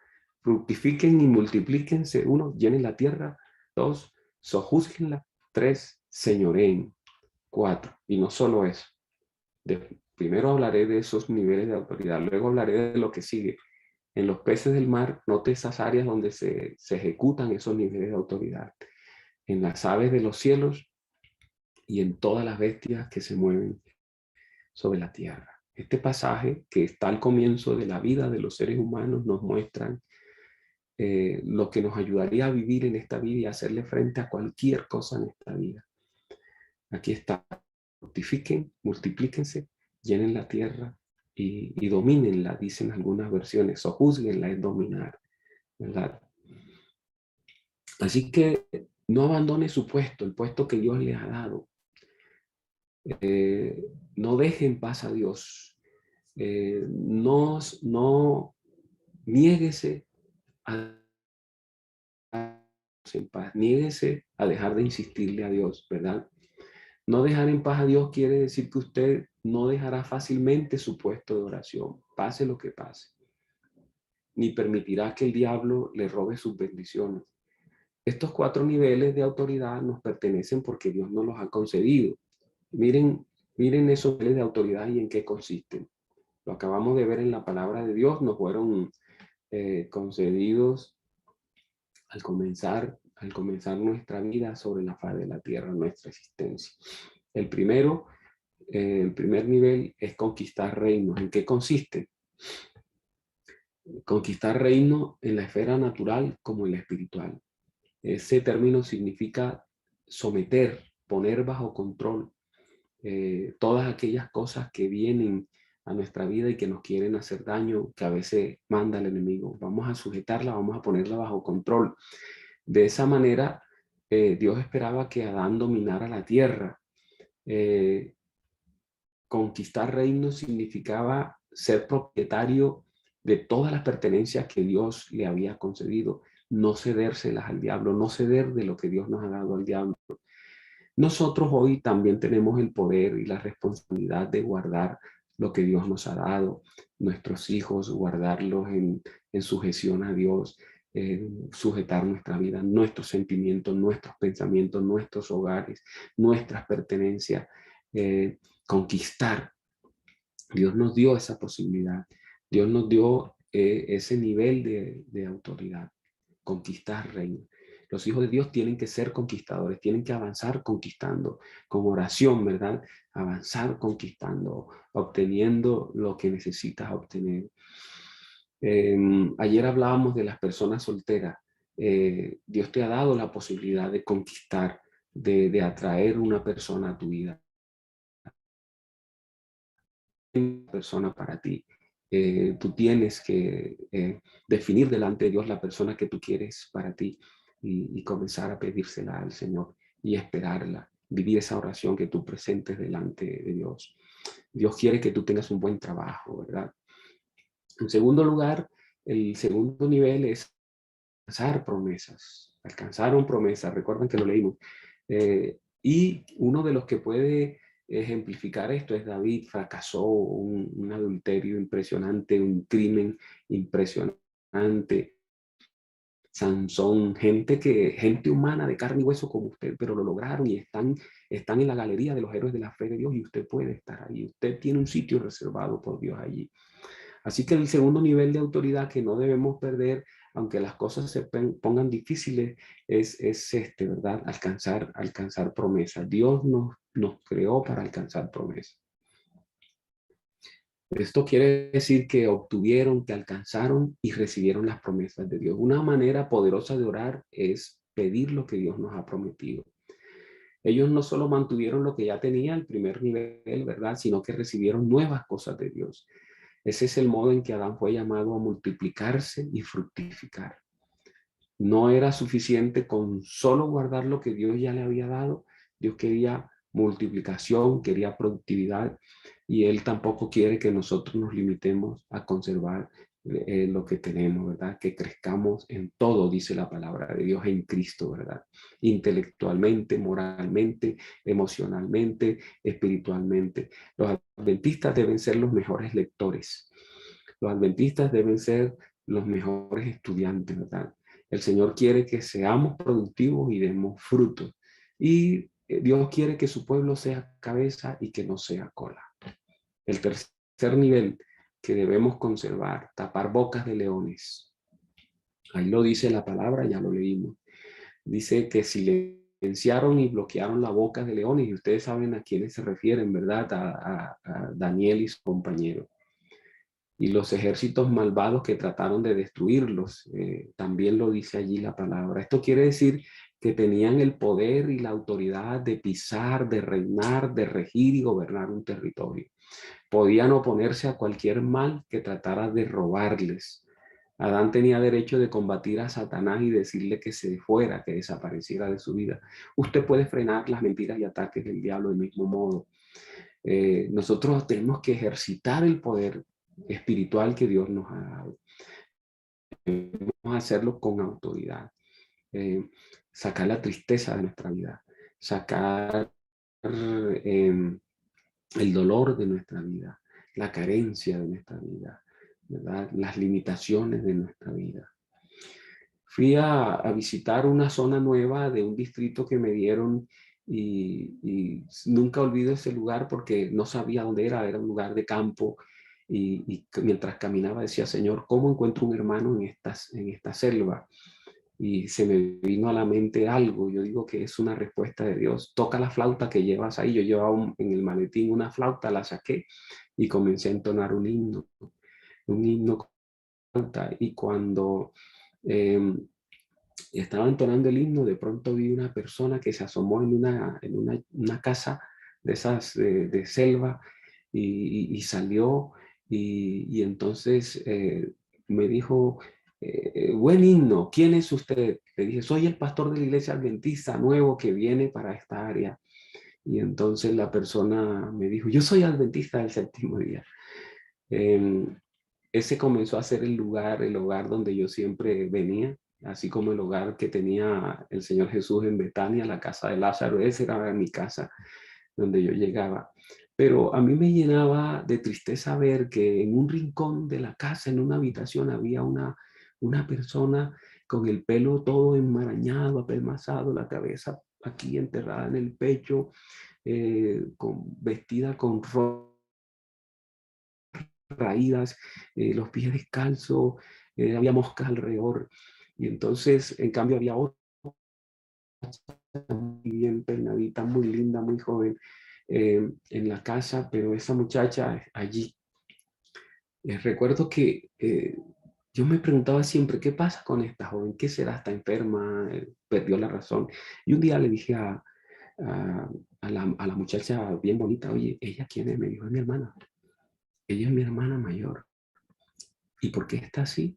fructifiquen y multiplíquense. 1, llenen la tierra. 2, sojúzguenla. 3, señoreen. 4, y no solo eso. Primero hablaré de esos niveles de autoridad, luego hablaré de lo que sigue. En los peces del mar, note esas áreas donde se ejecutan esos niveles de autoridad. En las aves de los cielos y en todas las bestias que se mueven sobre la tierra. Este pasaje que está al comienzo de la vida de los seres humanos nos muestra lo que nos ayudaría a vivir en esta vida y hacerle frente a cualquier cosa en esta vida. Aquí está, fructifiquen, multiplíquense, llenen la tierra y domínenla, dicen algunas versiones, o juzguenla es dominar, ¿verdad? Así que no abandone su puesto, el puesto que Dios le ha dado. No deje en paz a Dios. No niéguese a en paz, niéguese a dejar de insistirle a Dios, ¿verdad? No dejar en paz a Dios quiere decir que usted no dejará fácilmente su puesto de oración, pase lo que pase, ni permitirá que el diablo le robe sus bendiciones. Estos 4 niveles de autoridad nos pertenecen porque Dios nos los ha concedido. Miren esos niveles de autoridad y en qué consisten. Lo acabamos de ver en la palabra de Dios, nos fueron concedidos al comenzar nuestra vida sobre la faz de la tierra, nuestra existencia. El primer nivel es conquistar reinos. ¿En qué consiste? Conquistar reino en la esfera natural como en la espiritual. Ese término significa someter, poner bajo control todas aquellas cosas que vienen a nuestra vida y que nos quieren hacer daño, que a veces manda el enemigo. Vamos a sujetarla, vamos a ponerla bajo control. De esa manera, Dios esperaba que Adán dominara la tierra. Conquistar reinos significaba ser propietario de todas las pertenencias que Dios le había concedido, no cedérselas al diablo, no ceder de lo que Dios nos ha dado al diablo. Nosotros hoy también tenemos el poder y la responsabilidad de guardar lo que Dios nos ha dado, nuestros hijos, guardarlos en sujeción a Dios, sujetar nuestra vida, nuestros sentimientos, nuestros pensamientos, nuestros hogares, nuestras pertenencias, conquistar. Dios nos dio esa posibilidad, Dios nos dio ese nivel de autoridad, conquistar reino. Los hijos de Dios tienen que ser conquistadores, tienen que avanzar conquistando, con oración, ¿verdad? Avanzar conquistando, obteniendo lo que necesitas obtener. Ayer hablábamos de las personas solteras. Dios te ha dado la posibilidad de conquistar, de atraer una persona a tu vida. Una persona para ti. Tú tienes que definir delante de Dios la persona que tú quieres para ti y comenzar a pedírsela al Señor y esperarla, vivir esa oración que tú presentes delante de Dios. Dios quiere que tú tengas un buen trabajo, ¿verdad? En segundo lugar, el segundo nivel es alcanzar promesas. Alcanzaron promesas, recuerden que lo leímos. Y uno de los que puede ejemplificar esto es David. Fracasó, un adulterio impresionante, un crimen impresionante. Sansón, gente humana de carne y hueso como usted, pero lo lograron y están en la galería de los héroes de la fe de Dios, y usted puede estar ahí. Usted tiene un sitio reservado por Dios allí. Así que el segundo nivel de autoridad que no debemos perder, aunque las cosas se pongan difíciles, es este, ¿verdad? Alcanzar promesas. Dios nos creó para alcanzar promesas. Esto quiere decir que obtuvieron, que alcanzaron y recibieron las promesas de Dios. Una manera poderosa de orar es pedir lo que Dios nos ha prometido. Ellos no solo mantuvieron lo que ya tenía, el primer nivel, ¿verdad? Sino que recibieron nuevas cosas de Dios. Ese es el modo en que Adán fue llamado a multiplicarse y fructificar. No era suficiente con solo guardar lo que Dios ya le había dado. Dios quería multiplicación, quería productividad, y Él tampoco quiere que nosotros nos limitemos a conservar lo que tenemos, ¿verdad? Que crezcamos en todo, dice la palabra de Dios, en Cristo, ¿verdad? Intelectualmente, moralmente, emocionalmente, espiritualmente. Los adventistas deben ser los mejores lectores. Los adventistas deben ser los mejores estudiantes, ¿verdad? El Señor quiere que seamos productivos y demos frutos. Y Dios quiere que su pueblo sea cabeza y que no sea cola. El tercer nivel que debemos conservar, tapar bocas de leones. Ahí lo dice la palabra, ya lo leímos. Dice que silenciaron y bloquearon la boca de leones, y ustedes saben a quiénes se refieren, ¿verdad? A Daniel y su compañero. Y los ejércitos malvados que trataron de destruirlos, también lo dice allí la palabra. Esto quiere decir que tenían el poder y la autoridad de pisar, de reinar, de regir y gobernar un territorio. Podían oponerse a cualquier mal que tratara de robarles. Adán tenía derecho de combatir a Satanás y decirle que se fuera, que desapareciera de su vida. Usted puede frenar las mentiras y ataques del diablo del mismo modo. Nosotros tenemos que ejercitar el poder espiritual que Dios nos ha dado. Debemos hacerlo con autoridad. Sacar la tristeza de nuestra vida, sacar el dolor de nuestra vida, la carencia de nuestra vida, ¿verdad? Las limitaciones de nuestra vida. Fui a visitar una zona nueva de un distrito que me dieron, y nunca olvido ese lugar porque no sabía dónde era un lugar de campo, y mientras caminaba decía, Señor, ¿cómo encuentro un hermano en esta selva? Y se me vino a la mente algo. Yo digo que es una respuesta de Dios. Toca la flauta que llevas ahí. Yo llevaba en el maletín una flauta, la saqué y comencé a entonar un himno con flauta. Y cuando estaba entonando el himno, de pronto vi una persona que se asomó en una casa de esas de selva, y salió, y entonces me dijo, buen himno, ¿quién es usted? Le dije, soy el pastor de la iglesia adventista nuevo que viene para esta área. Y entonces la persona me dijo, yo soy adventista del séptimo día. Ese comenzó a ser el hogar donde yo siempre venía, así como el hogar que tenía el Señor Jesús en Betania, la casa de Lázaro. Esa era mi casa donde yo llegaba. Pero a mí me llenaba de tristeza ver que en un rincón de la casa, en una habitación, había una persona con el pelo todo enmarañado, apelmazado, la cabeza aquí enterrada en el pecho, vestida con ropa raídas, los pies descalzos, había moscas alrededor. Y entonces, en cambio, había otra muy bien peinadita, muy linda, muy joven, en la casa, pero esa muchacha allí. Recuerdo que yo me preguntaba siempre, ¿qué pasa con esta joven? ¿Qué será? ¿Está enferma? ¿Perdió la razón? Y un día le dije a la muchacha bien bonita, oye, ¿ella quién es? Me dijo, es mi hermana. Ella es mi hermana mayor. ¿Y por qué está así?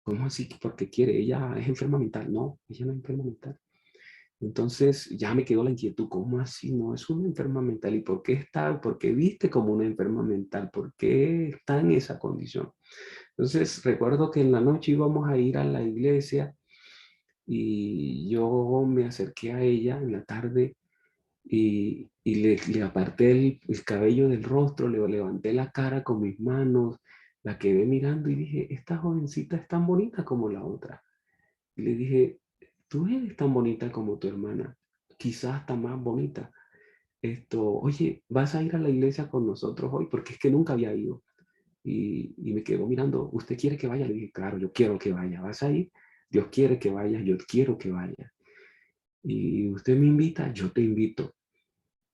¿Cómo así? Porque quiere, ella es enferma mental. No, ella no es enferma mental. Entonces ya me quedó la inquietud, ¿cómo así? No, es una enferma mental. ¿Y por qué está? ¿Por qué viste como una enferma mental? ¿Por qué está en esa condición? Entonces recuerdo que en la noche íbamos a ir a la iglesia y yo me acerqué a ella en la tarde y le aparté el cabello del rostro, le levanté la cara con mis manos, la quedé mirando y dije, esta jovencita es tan bonita como la otra. Y le dije, tú eres tan bonita como tu hermana, quizás hasta más bonita. Oye, ¿vas a ir a la iglesia con nosotros hoy? Porque es que nunca había ido. Y me quedó mirando, ¿usted quiere que vaya? Le dije, claro, yo quiero que vaya. ¿Vas a ir? Dios quiere que vayas, yo quiero que vaya. Y usted me invita, yo te invito.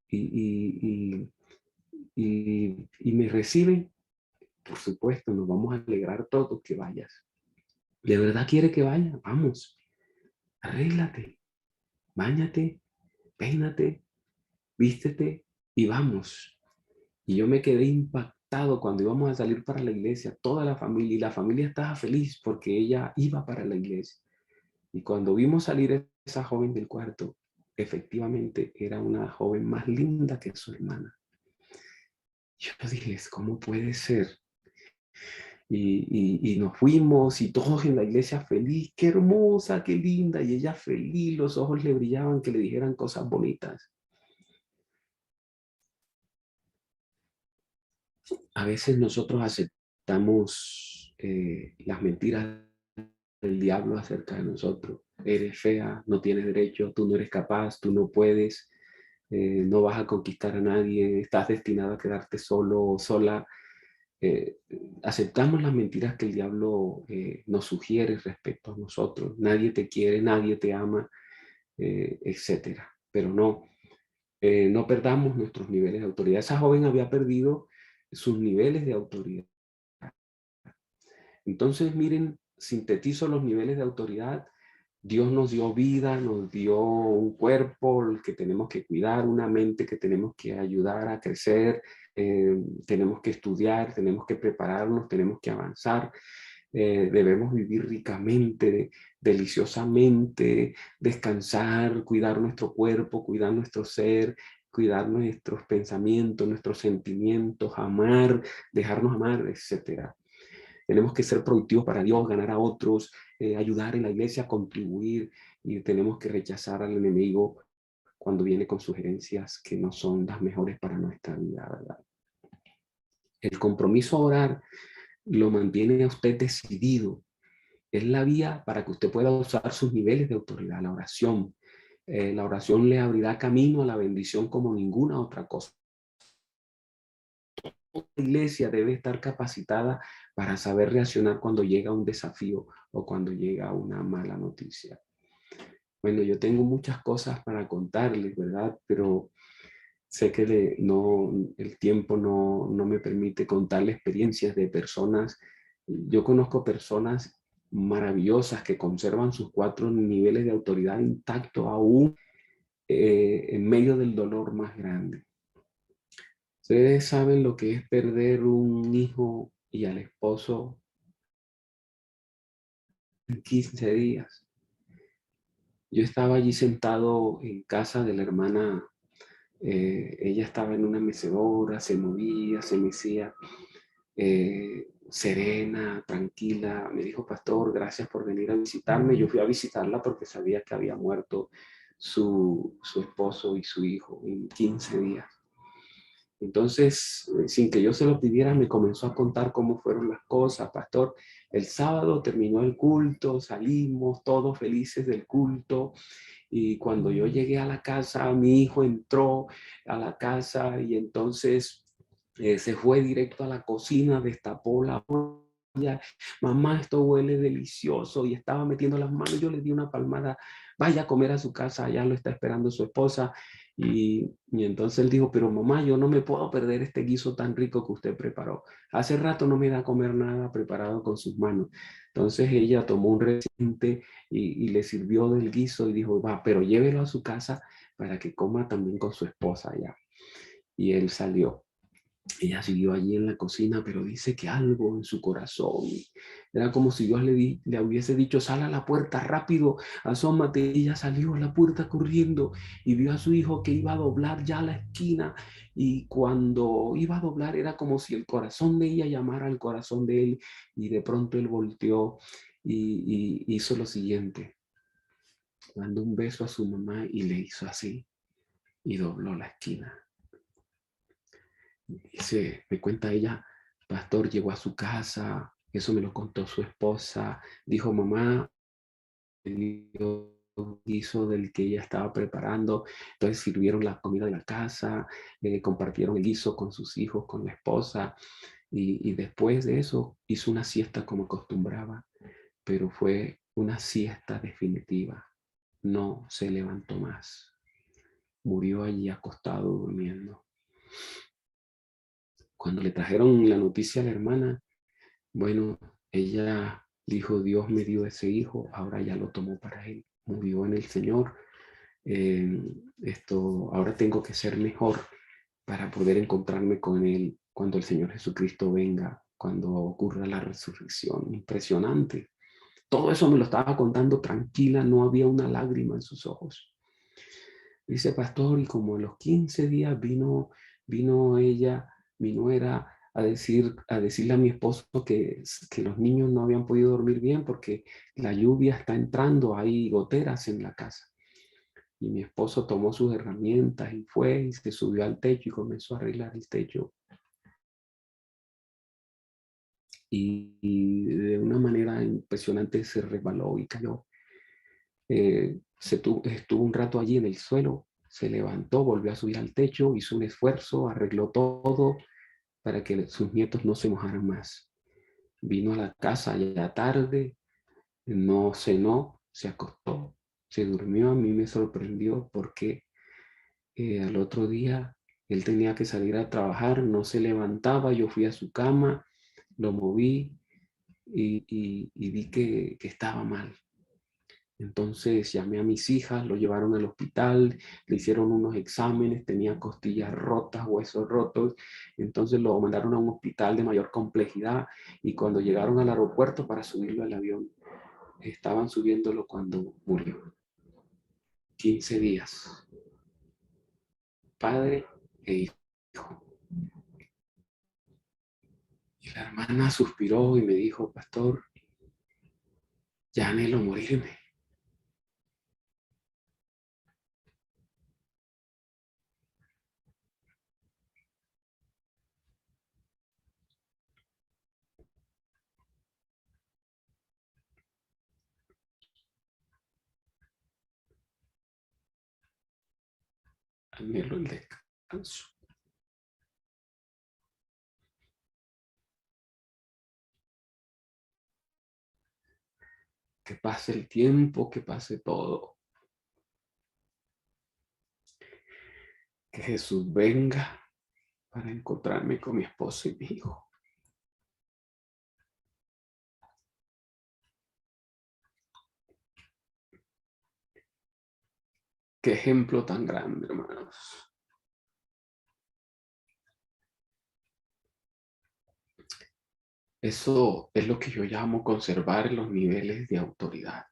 Y, y me reciben, por supuesto, nos vamos a alegrar todos que vayas. ¿De verdad quiere que vaya? Vamos, arréglate, báñate, peínate, vístete y vamos. Y yo me quedé impactado cuando íbamos a salir para la iglesia, toda la familia, y la familia estaba feliz porque ella iba para la iglesia. Y cuando vimos salir esa joven del cuarto, efectivamente era una joven más linda que su hermana. Yo dije, ¿cómo puede ser? Y nos fuimos y todos en la iglesia feliz, qué hermosa, qué linda, y ella feliz, los ojos le brillaban que le dijeran cosas bonitas. A veces nosotros aceptamos las mentiras del diablo acerca de nosotros. Eres fea, no tienes derecho, tú no eres capaz, tú no puedes, no vas a conquistar a nadie, estás destinado a quedarte solo o sola. Eh, Aceptamos las mentiras que el diablo nos sugiere respecto a nosotros. Nadie te quiere, nadie te ama, etcétera. Pero no, no perdamos nuestros niveles de autoridad. Esa joven había perdido sus niveles de autoridad. Entonces, miren, sintetizo los niveles de autoridad. Dios nos dio vida, nos dio un cuerpo que tenemos que cuidar, una mente que tenemos que ayudar a crecer, tenemos que estudiar, tenemos que prepararnos, tenemos que avanzar, debemos vivir ricamente, deliciosamente, descansar, cuidar nuestro cuerpo, cuidar nuestro ser, cuidar nuestros pensamientos, nuestros sentimientos, amar, dejarnos amar, etcétera. Tenemos que ser productivos para Dios, ganar a otros, ayudar en la iglesia, contribuir, y tenemos que rechazar al enemigo cuando viene con sugerencias que no son las mejores para nuestra vida, ¿verdad? El compromiso a orar lo mantiene a usted decidido. Es la vía para que usted pueda usar sus niveles de autoridad, la oración. La oración le abrirá camino a la bendición como ninguna otra cosa. La iglesia debe estar capacitada para saber reaccionar cuando llega un desafío o cuando llega una mala noticia. Bueno, yo tengo muchas cosas para contarles, ¿verdad? Pero sé que no, el tiempo no me permite contarle experiencias de personas. Yo conozco personas maravillosas que conservan sus 4 niveles de autoridad intactos aún en medio del dolor más grande. Ustedes saben lo que es perder un hijo y al esposo en 15 días. Yo estaba allí sentado en casa de la hermana. Ella estaba en una mecedora, se movía, se mecía, serena, tranquila. Me dijo, pastor, gracias por venir a visitarme. Yo fui a visitarla porque sabía que había muerto su esposo y su hijo en 15 días. Entonces, sin que yo se lo pidiera, me comenzó a contar cómo fueron las cosas. Pastor, el sábado terminó el culto, salimos todos felices del culto. Y cuando yo llegué a la casa, mi hijo entró a la casa y entonces se fue directo a la cocina, destapó la olla. Mamá, esto huele delicioso, y estaba metiendo las manos. Yo le di una palmada, vaya a comer a su casa, allá lo está esperando su esposa. Y entonces él dijo, pero mamá, yo no me puedo perder este guiso tan rico que usted preparó. Hace rato no me da a comer nada preparado con sus manos. Entonces ella tomó un recipiente y le sirvió del guiso y dijo, va, pero llévelo a su casa para que coma también con su esposa allá. Y él salió. Ella siguió allí en la cocina, pero dice que algo en su corazón, era como si Dios le hubiese dicho, sal a la puerta rápido, asómate. Ella salió a la puerta corriendo y vio a su hijo que iba a doblar ya la esquina, y cuando iba a doblar era como si el corazón de ella llamara al corazón de él, y de pronto él volteó y hizo lo siguiente, mandó un beso a su mamá y le hizo así y dobló la esquina. Me cuenta ella, pastor, llegó a su casa, eso me lo contó su esposa, dijo, mamá, Dios hizo del que ella estaba preparando, entonces sirvieron la comida de la casa, compartieron el guiso con sus hijos, con la esposa, y después de eso hizo una siesta como acostumbraba, pero fue una siesta definitiva, no se levantó más, murió allí acostado durmiendo. Cuando le trajeron la noticia a la hermana, bueno, ella dijo, Dios me dio ese hijo, ahora ya lo tomó para él, murió en el Señor. Ahora tengo que ser mejor para poder encontrarme con él cuando el Señor Jesucristo venga, cuando ocurra la resurrección. Impresionante. Todo eso me lo estaba contando tranquila, no había una lágrima en sus ojos. Dice, pastor, y como en los 15 días vino ella, mi nuera, a decirle a mi esposo que los niños no habían podido dormir bien porque la lluvia está entrando, hay goteras en la casa. Y mi esposo tomó sus herramientas y fue y se subió al techo y comenzó a arreglar el techo. Y de una manera impresionante se resbaló y cayó. Estuvo un rato allí en el suelo, se levantó, volvió a subir al techo, hizo un esfuerzo, arregló todo para que sus nietos no se mojaran más. Vino a la casa ya tarde, no cenó, se acostó, se durmió. A mí me sorprendió porque al otro día él tenía que salir a trabajar, no se levantaba, yo fui a su cama, lo moví y vi que estaba mal. Entonces llamé a mis hijas, lo llevaron al hospital, le hicieron unos exámenes, tenía costillas rotas, huesos rotos, entonces lo mandaron a un hospital de mayor complejidad, y cuando llegaron al aeropuerto para subirlo al avión, estaban subiéndolo cuando murió. 15 días, padre e hijo. Y la hermana suspiró y me dijo, pastor, ya anhelo morirme. Anhelo el descanso. Que pase el tiempo, que pase todo. Que Jesús venga para encontrarme con mi esposo y mi hijo. Qué ejemplo tan grande, hermanos. Eso es lo que yo llamo conservar los niveles de autoridad.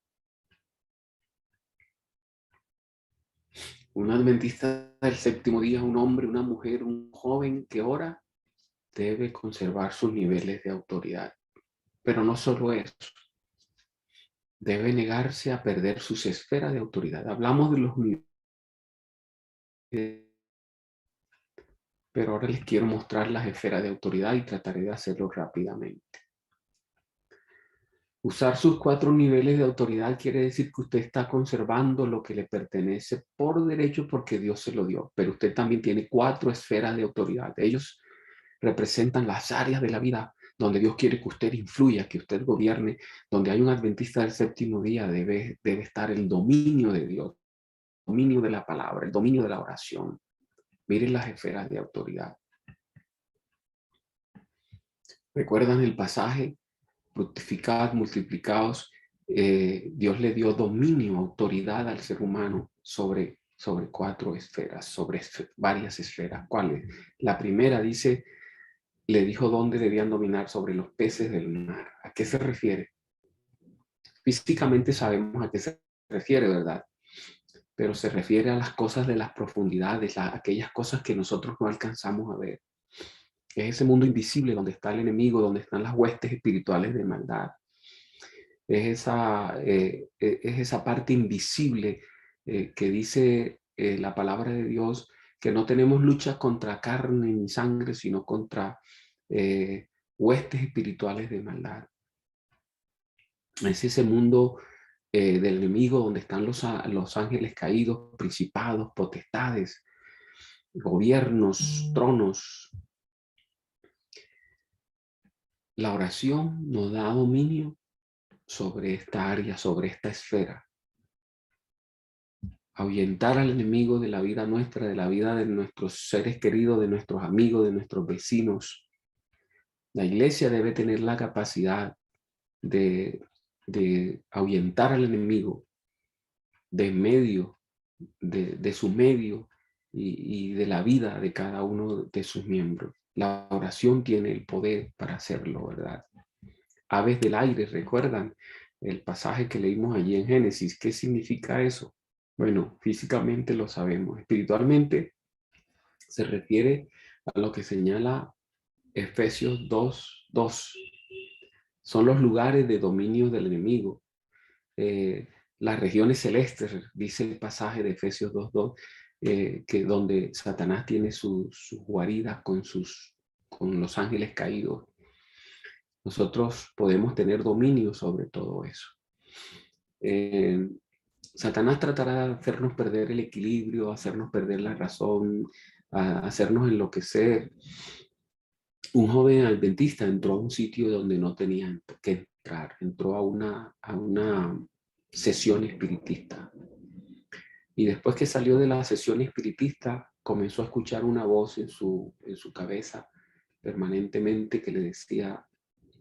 Un adventista del séptimo día, un hombre, una mujer, un joven que ora, debe conservar sus niveles de autoridad. Pero no solo eso, debe negarse a perder sus esferas de autoridad. Hablamos de los niveles, pero ahora les quiero mostrar las esferas de autoridad y trataré de hacerlo rápidamente. Usar sus 4 niveles de autoridad quiere decir que usted está conservando lo que le pertenece por derecho porque Dios se lo dio, pero usted también tiene 4 esferas de autoridad. Ellos representan las áreas de la vida donde Dios quiere que usted influya, que usted gobierne. Donde hay un adventista del séptimo día debe estar el dominio de Dios, el dominio de la palabra, el dominio de la oración. Miren las esferas de autoridad. ¿Recuerdan el pasaje? Fructificad, multiplicaos. Dios le dio dominio, autoridad al ser humano sobre 4 esferas, sobre varias esferas. ¿Cuáles? La primera dice, le dijo dónde debían dominar sobre los peces del mar. ¿A qué se refiere? Físicamente sabemos a qué se refiere, ¿verdad? Pero se refiere a las cosas de las profundidades, aquellas cosas que nosotros no alcanzamos a ver. Es ese mundo invisible donde está el enemigo, donde están las huestes espirituales de maldad. Es esa parte invisible que dice la palabra de Dios, que no tenemos lucha contra carne ni sangre, sino contra huestes espirituales de maldad. Es ese mundo del enemigo donde están los ángeles caídos, principados, potestades, gobiernos, tronos. La oración nos da dominio sobre esta área, sobre esta esfera. Ahuyentar al enemigo de la vida nuestra, de la vida de nuestros seres queridos, de nuestros amigos, de nuestros vecinos. La iglesia debe tener la capacidad de ahuyentar al enemigo de medio, de su medio y de la vida de cada uno de sus miembros. La oración tiene el poder para hacerlo, ¿verdad? Aves del aire, ¿recuerdan el pasaje que leímos allí en Génesis? ¿Qué significa eso? Bueno, físicamente lo sabemos. Espiritualmente se refiere a lo que señala Efesios 2:2. Son los lugares de dominio del enemigo. Las regiones celestes, dice el pasaje de Efesios 2:2, que donde Satanás tiene sus guaridas con los ángeles caídos. Nosotros podemos tener dominio sobre todo eso. Satanás tratará de hacernos perder el equilibrio, hacernos perder la razón, hacernos enloquecer. Un joven adventista entró a un sitio donde no tenía que entrar, entró a una sesión espiritista. Y después que salió de la sesión espiritista, comenzó a escuchar una voz en su cabeza permanentemente que le decía: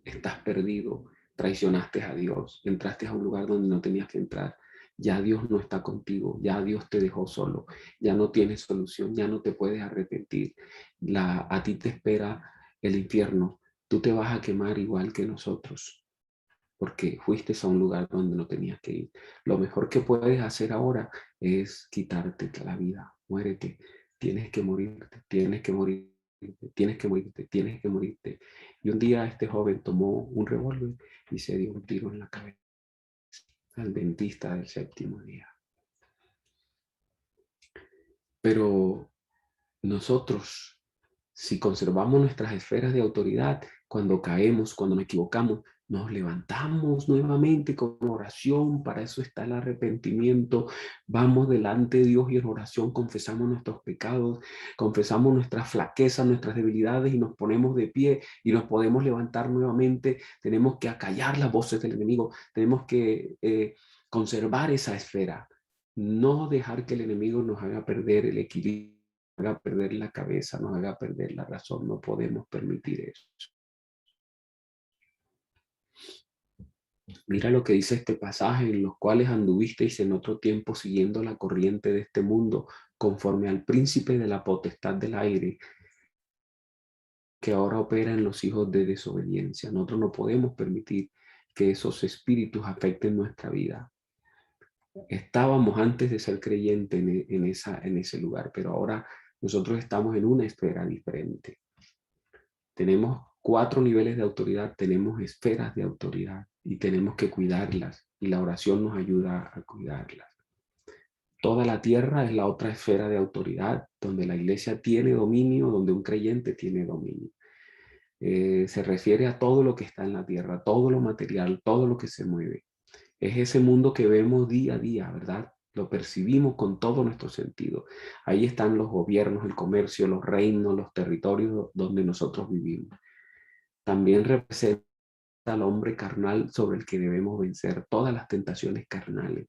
estás perdido, traicionaste a Dios, entraste a un lugar donde no tenías que entrar, ya Dios no está contigo, ya Dios te dejó solo, ya no tienes solución, ya no te puedes arrepentir, a ti te espera el infierno, tú te vas a quemar igual que nosotros, porque fuiste a un lugar donde no tenías que ir. Lo mejor que puedes hacer ahora es quitarte la vida, muérete, tienes que morirte, tienes que morirte, tienes que morirte, tienes que morirte. Y un día este joven tomó un revólver y se dio un tiro en la cabeza al dentista del séptimo día. Pero nosotros, si conservamos nuestras esferas de autoridad, cuando caemos, cuando nos equivocamos, nos levantamos nuevamente con oración. Para eso está el arrepentimiento. Vamos delante de Dios y en oración confesamos nuestros pecados, confesamos nuestras flaquezas, nuestras debilidades y nos ponemos de pie y nos podemos levantar nuevamente. Tenemos que acallar las voces del enemigo. Tenemos que conservar esa esfera. No dejar que el enemigo nos haga perder el equilibrio, haga perder la cabeza, nos haga perder la razón. No podemos permitir eso. Mira lo que dice este pasaje: en los cuales anduvisteis en otro tiempo siguiendo la corriente de este mundo, conforme al príncipe de la potestad del aire, que ahora opera en los hijos de desobediencia. Nosotros no podemos permitir que esos espíritus afecten nuestra vida. Estábamos antes de ser creyentes en ese lugar, pero ahora nosotros estamos en una esfera diferente. Tenemos 4 niveles de autoridad, tenemos esferas de autoridad y tenemos que cuidarlas, y la oración nos ayuda a cuidarlas. Toda la tierra es la otra esfera de autoridad, donde la iglesia tiene dominio, donde un creyente tiene dominio. Se refiere a todo lo que está en la tierra, todo lo material, todo lo que se mueve. Es ese mundo que vemos día a día, ¿verdad? Lo percibimos con todo nuestro sentido. Ahí están los gobiernos, el comercio, los reinos, los territorios donde nosotros vivimos. También representa al hombre carnal sobre el que debemos vencer todas las tentaciones carnales.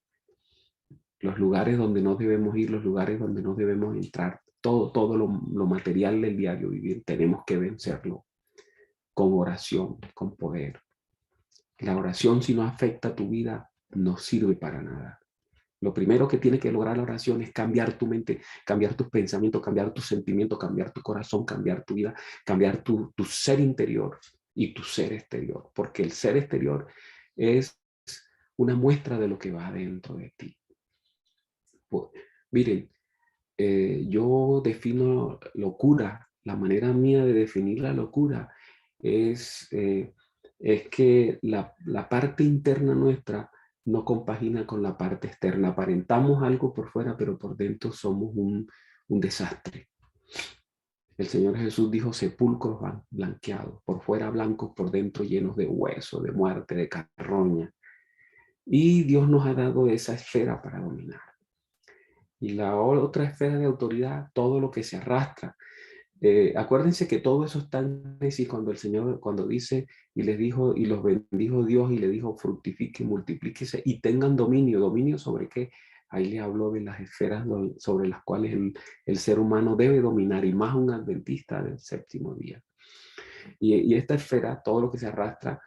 Los lugares donde no debemos ir, los lugares donde no debemos entrar, todo lo material del diario vivir, tenemos que vencerlo con oración, con poder. La oración, si no afecta tu vida, no sirve para nada. Lo primero que tiene que lograr la oración es cambiar tu mente, cambiar tus pensamientos, cambiar tus sentimientos, cambiar tu corazón, cambiar tu vida, cambiar tu ser interior y tu ser exterior, porque el ser exterior es una muestra de lo que va dentro de ti. Pues, miren, yo defino locura, la manera mía de definir la locura es que la parte interna nuestra no compagina con la parte externa. Aparentamos algo por fuera, pero por dentro somos un desastre. El Señor Jesús dijo sepulcros blanqueados, por fuera blancos, por dentro llenos de hueso, de muerte, de carroña. Y Dios nos ha dado esa esfera para dominar. Y la otra esfera de autoridad, todo lo que se arrastra. Acuérdense que todo eso está en Génesis cuando el Señor, cuando dice y les dijo, y los bendijo Dios y le dijo fructifique, multiplíquese y tengan dominio. ¿Dominio sobre qué? Ahí le habló de las esferas sobre las cuales el ser humano debe dominar, y más un adventista del séptimo día. Y esta esfera, todo lo que se arrastra,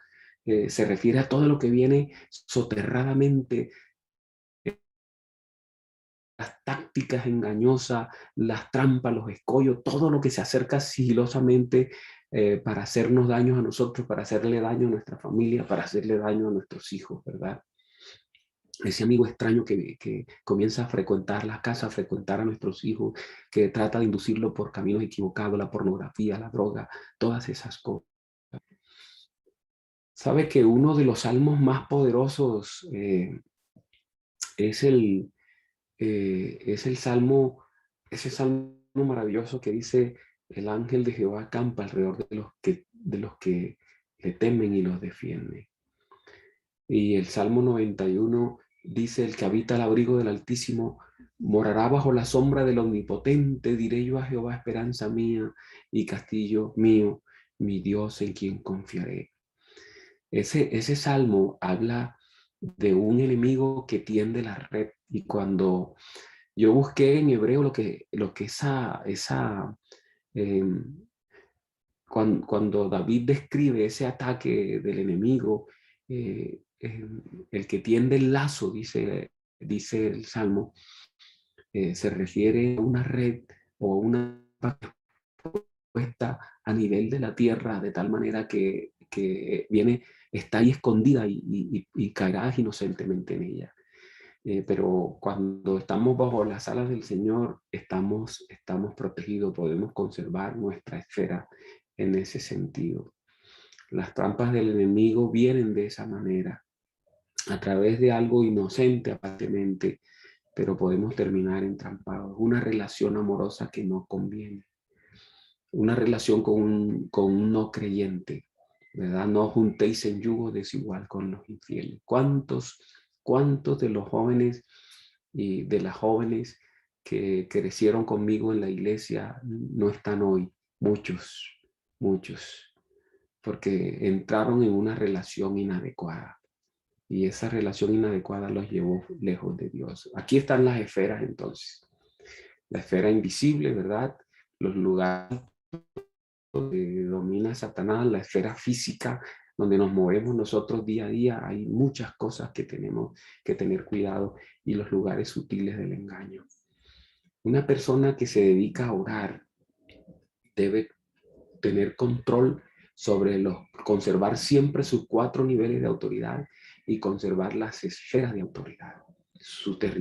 se refiere a todo lo que viene soterradamente, las tácticas engañosas, las trampas, los escollos, todo lo que se acerca sigilosamente para hacernos daño a nosotros, para hacerle daño a nuestra familia, para hacerle daño a nuestros hijos, ¿verdad? Ese amigo extraño que comienza a frecuentar la casa, a frecuentar a nuestros hijos, que trata de inducirlo por caminos equivocados, la pornografía, la droga, todas esas cosas. ¿Sabe que uno de los salmos más poderosos es el salmo, ese salmo maravilloso que dice: el ángel de Jehová acampa alrededor de los que le temen y los defiende? Y el Salmo 91 dice: el que habita al abrigo del Altísimo morará bajo la sombra del Omnipotente. Diré yo a Jehová, esperanza mía y castillo mío, mi Dios en quien confiaré. Ese salmo habla de un enemigo que tiende la red, y cuando yo busqué en hebreo lo que cuando David describe ese ataque del enemigo, el que tiende el lazo, dice el Salmo, se refiere a una red o una puesta a nivel de la tierra, de tal manera que está ahí escondida y caerás inocentemente en ella. Pero cuando estamos bajo las alas del Señor, estamos protegidos, podemos conservar nuestra esfera en ese sentido. Las trampas del enemigo vienen de esa manera, a través de algo inocente aparentemente, pero podemos terminar entrampados. Una relación amorosa que no conviene, una relación con un no creyente, ¿verdad? No juntéis en yugo desigual con los infieles. ¿Cuántos de los jóvenes y de las jóvenes que crecieron conmigo en la iglesia no están hoy? Muchos, porque entraron en una relación inadecuada, y esa relación inadecuada los llevó lejos de Dios. Aquí están las esferas entonces. La esfera invisible, ¿verdad? Los lugares donde domina Satanás, la esfera física, donde nos movemos nosotros día a día. Hay muchas cosas que tenemos que tener cuidado, y los lugares sutiles del engaño. Una persona que se dedica a orar debe tener control sobre conservar siempre sus 4 niveles de autoridad y conservar las esferas de autoridad.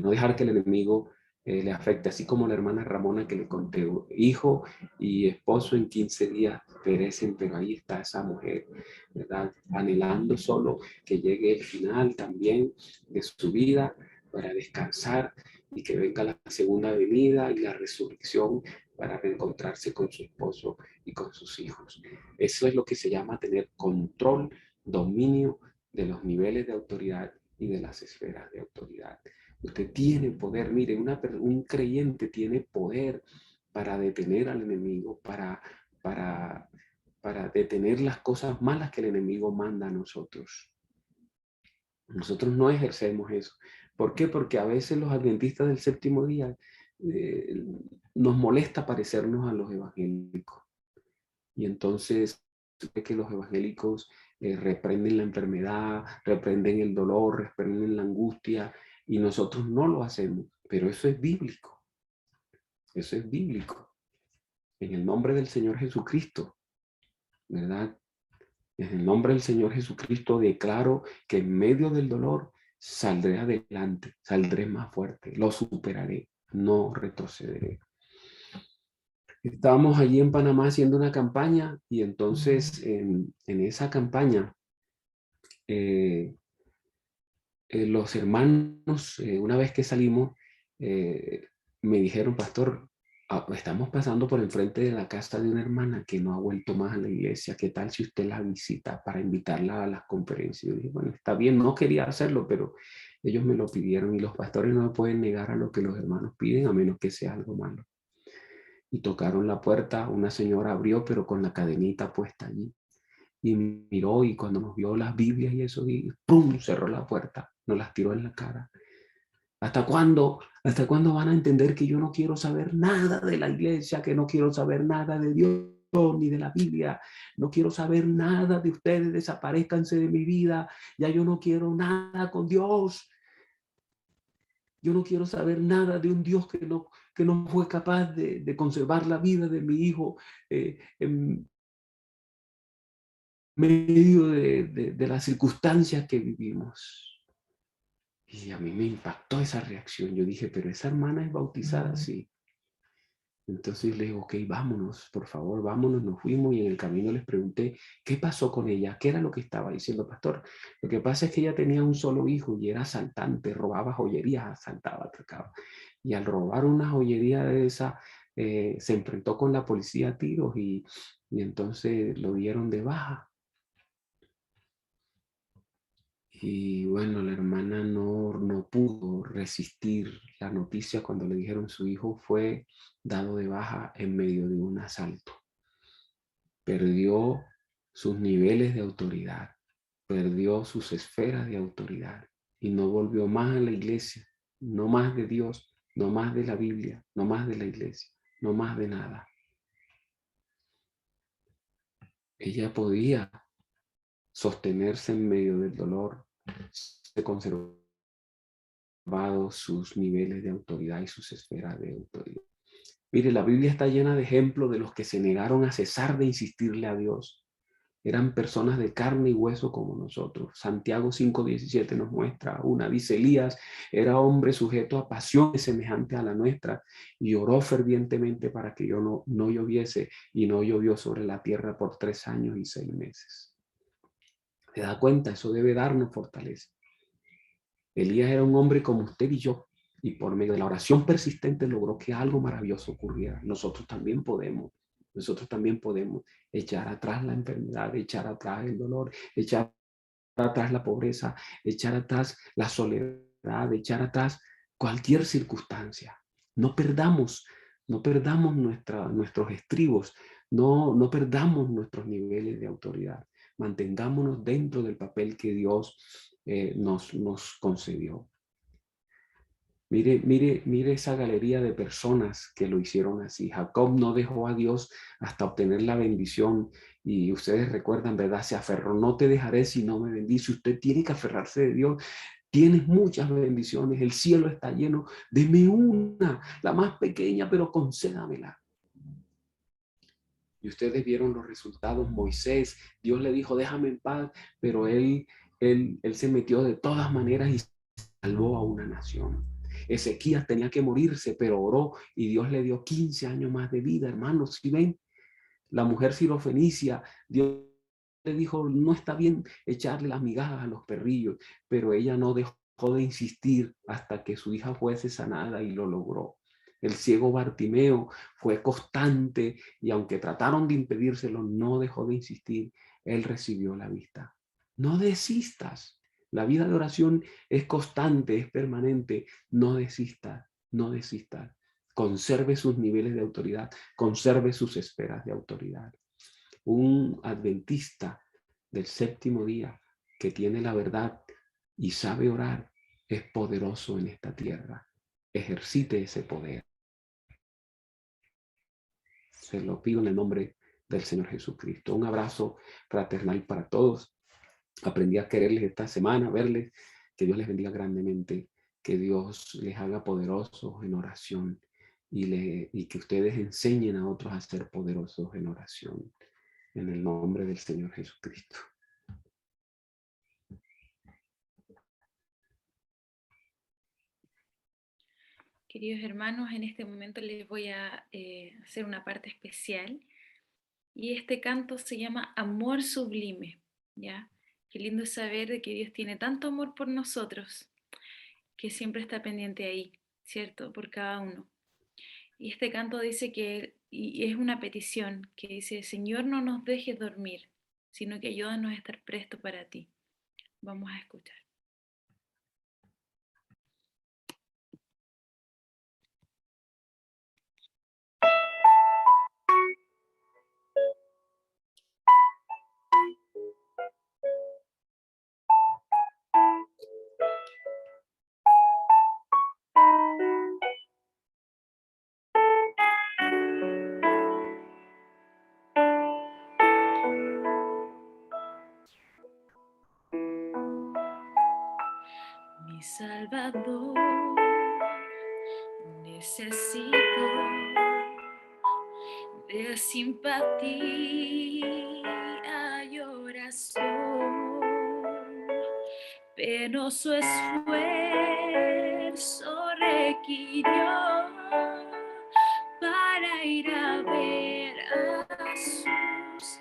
No dejar que el enemigo le afecte, así como la hermana Ramona que le conté: hijo y esposo en 15 días perecen, pero ahí está esa mujer, ¿verdad? Anhelando solo que llegue el final también de su vida para descansar, y que venga la segunda venida y la resurrección para reencontrarse con su esposo y con sus hijos. Eso es lo que se llama tener control, dominio de los niveles de autoridad y de las esferas de autoridad. Usted tiene poder, mire, un creyente tiene poder para detener al enemigo, para detener las cosas malas que el enemigo manda a nosotros. Nosotros no ejercemos eso. ¿Por qué? Porque a veces los adventistas del séptimo día nos molesta parecernos a los evangélicos. Y entonces que los evangélicos reprenden la enfermedad, reprenden el dolor, reprenden la angustia, y nosotros no lo hacemos, pero eso es bíblico. Eso es bíblico. En el nombre del Señor Jesucristo, ¿verdad? En el nombre del Señor Jesucristo declaro que en medio del dolor saldré adelante, saldré más fuerte, lo superaré, no retrocederé. Estábamos allí en Panamá haciendo una campaña y entonces en esa campaña los hermanos, una vez que salimos, me dijeron, pastor, estamos pasando por enfrente de la casa de una hermana que no ha vuelto más a la iglesia. ¿Qué tal si usted la visita para invitarla a las conferencias? Yo dije, bueno, está bien, no quería hacerlo, pero ellos me lo pidieron y los pastores no pueden negar a lo que los hermanos piden a menos que sea algo malo. Y tocaron la puerta, una señora abrió, pero con la cadenita puesta allí. Y miró y cuando nos vio las Biblias y eso, y ¡pum!, cerró la puerta, nos las tiró en la cara. ¿Hasta cuándo? ¿Hasta cuándo van a entender que yo no quiero saber nada de la iglesia, que no quiero saber nada de Dios ni de la Biblia? No quiero saber nada de ustedes, desaparezcanse de mi vida. Ya yo no quiero nada con Dios. Yo no quiero saber nada de un Dios que no fue capaz de conservar la vida de mi hijo en medio de las circunstancias que vivimos. Y a mí me impactó esa reacción. Yo dije, pero esa hermana es bautizada, sí. Entonces le digo, ok, vámonos, por favor, vámonos. Nos fuimos y en el camino les pregunté, ¿qué pasó con ella? ¿Qué era lo que estaba diciendo, pastor? Lo que pasa es que ella tenía un solo hijo y era asaltante, robaba joyerías, asaltaba, atracaba. Y al robar una joyería de esa, se enfrentó con la policía a tiros y entonces lo dieron de baja. Y bueno, la hermana no pudo resistir la noticia cuando le dijeron su hijo fue dado de baja en medio de un asalto. Perdió sus niveles de autoridad, perdió sus esferas de autoridad y no volvió más a la iglesia, no más de Dios, no más de la Biblia, no más de la iglesia, no más de nada. Ella podía sostenerse en medio del dolor, se conservó sus niveles de autoridad y sus esferas de autoridad. Mire, la Biblia está llena de ejemplos de los que se negaron a cesar de insistirle a Dios. Eran personas de carne y hueso como nosotros. Santiago 5:17 nos muestra una. Dice, Elías era hombre sujeto a pasiones semejantes a la nuestra y oró fervientemente para que no lloviese y no llovió sobre la tierra por 3 años y 6 meses. ¿Se da cuenta? Eso debe darnos fortaleza. Elías era un hombre como usted y yo, y por medio de la oración persistente logró que algo maravilloso ocurriera. Nosotros también podemos echar atrás la enfermedad, echar atrás el dolor, echar atrás la pobreza, echar atrás la soledad, echar atrás cualquier circunstancia. No perdamos nuestros estribos, no perdamos nuestros niveles de autoridad. Mantengámonos dentro del papel que Dios nos concedió. Mire esa galería de personas que lo hicieron así. Jacob no dejó a Dios hasta obtener la bendición. Y ustedes recuerdan, ¿verdad? Se aferró, no te dejaré si no me bendice. Usted tiene que aferrarse de Dios. Tienes muchas bendiciones. El cielo está lleno. Deme una, la más pequeña, pero concédamela. Y ustedes vieron los resultados. Moisés, Dios le dijo, déjame en paz, pero él se metió de todas maneras y salvó a una nación. Ezequías tenía que morirse, pero oró y Dios le dio 15 años más de vida, hermanos. ¿Sí ven? La mujer sirofenicia, Dios le dijo, no está bien echarle las migajas a los perrillos, pero ella no dejó de insistir hasta que su hija fuese sanada y lo logró. El ciego Bartimeo fue constante y aunque trataron de impedírselo, no dejó de insistir. Él recibió la vista. No desistas. La vida de oración es constante, es permanente. No desistas, no desistas. Conserve sus niveles de autoridad, conserve sus esferas de autoridad. Un adventista del séptimo día que tiene la verdad y sabe orar es poderoso en esta tierra. Ejercite ese poder. Se lo pido en el nombre del Señor Jesucristo. Un abrazo fraternal para todos. Aprendí a quererles esta semana, verles. Que Dios les bendiga grandemente que Dios les haga poderosos en oración y que ustedes enseñen a otros a ser poderosos en oración. En el nombre del Señor Jesucristo. Queridos hermanos, en este momento les voy a hacer una parte especial. Y este canto se llama Amor Sublime, ¿ya? Qué lindo saber de que Dios tiene tanto amor por nosotros, que siempre está pendiente ahí, ¿cierto? Por cada uno. Y este canto dice y es una petición, que dice, Señor, no nos dejes dormir, sino que ayúdanos a estar prestos para ti. Vamos a escuchar. Mi Salvador, necesito de simpatía y oración, penoso esfuerzo requirió para ir a ver a sus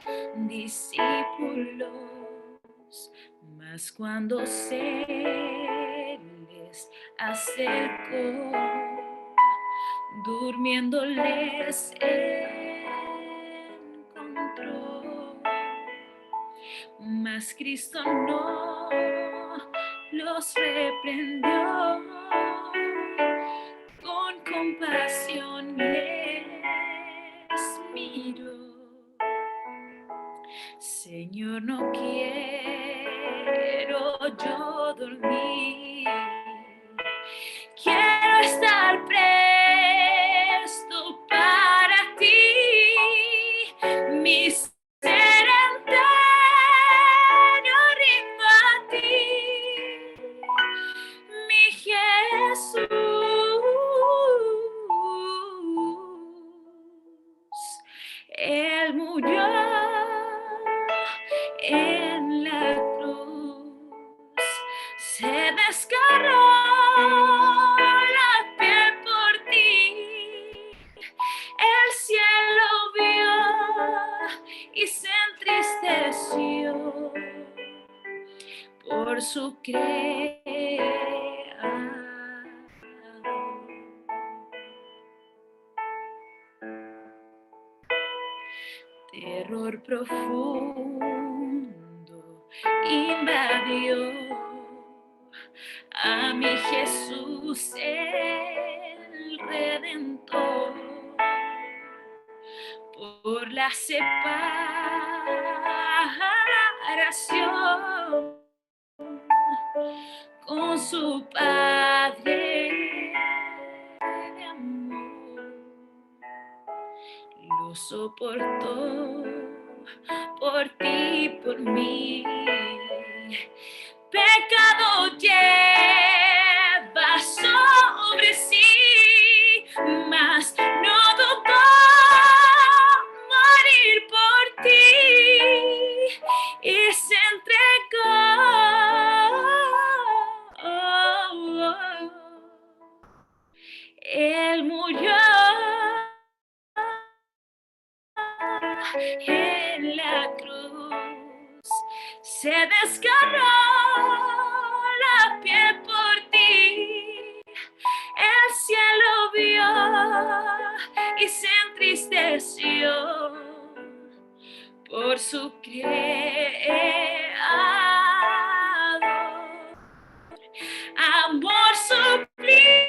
discípulos, mas cuando se les acercó, durmiendo les encontró, mas Cristo no los reprendió, con compasión les miró. Señor, no quiero yo dormir, quiero estar presto para ti, mi ser entero rindo a ti, mi Jesús. Él murió en la cruz, se desgarró la piel por ti, el cielo vio y se entristeció por su creador. Terror profundo invadió a mi Jesús el Redentor, por la separación con su Padre de amor. Lo soportó por ti, por mí. Pecado lleva sobre sí, mas no dudó morir por ti y se entregó. Él murió en la cruz, se desgarró la piel por ti, el cielo vio y se entristeció por su creador. Amor sublime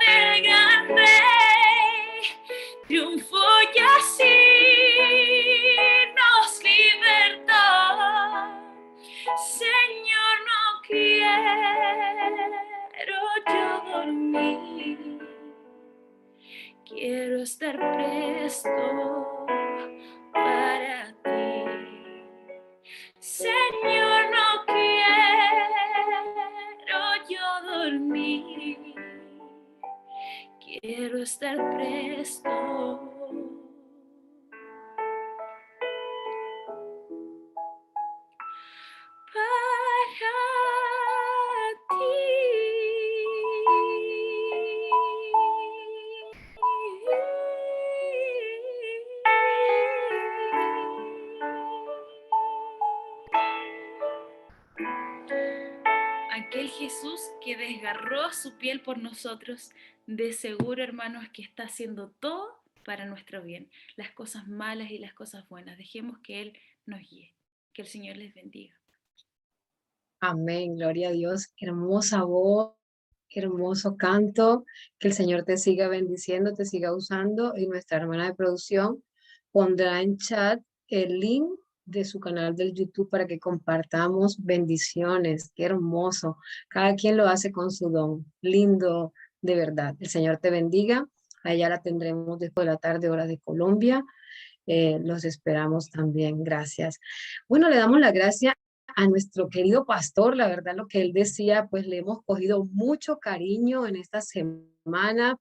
del gran rey, triunfó y así nos libertó. Señor, no quiero yo dormir, quiero estar presto para ti. Señor, no quiero estar presto. Para aquel Jesús que desgarró su piel por nosotros, de seguro, hermanos, que está haciendo todo para nuestro bien, las cosas malas y las cosas buenas. Dejemos que Él nos guíe. Que el Señor les bendiga. Amén, gloria a Dios. Qué hermosa voz, qué hermoso canto. Que el Señor te siga bendiciendo, te siga usando. Y nuestra hermana de producción pondrá en chat el link de su canal del YouTube para que compartamos bendiciones. Qué hermoso. Cada quien lo hace con su don. Lindo, de verdad. El Señor te bendiga. Allá la tendremos después de la tarde, hora de Colombia. Los esperamos también. Gracias. Bueno, le damos la gracia a nuestro querido pastor. La verdad, lo que él decía, pues le hemos cogido mucho cariño en esta semana.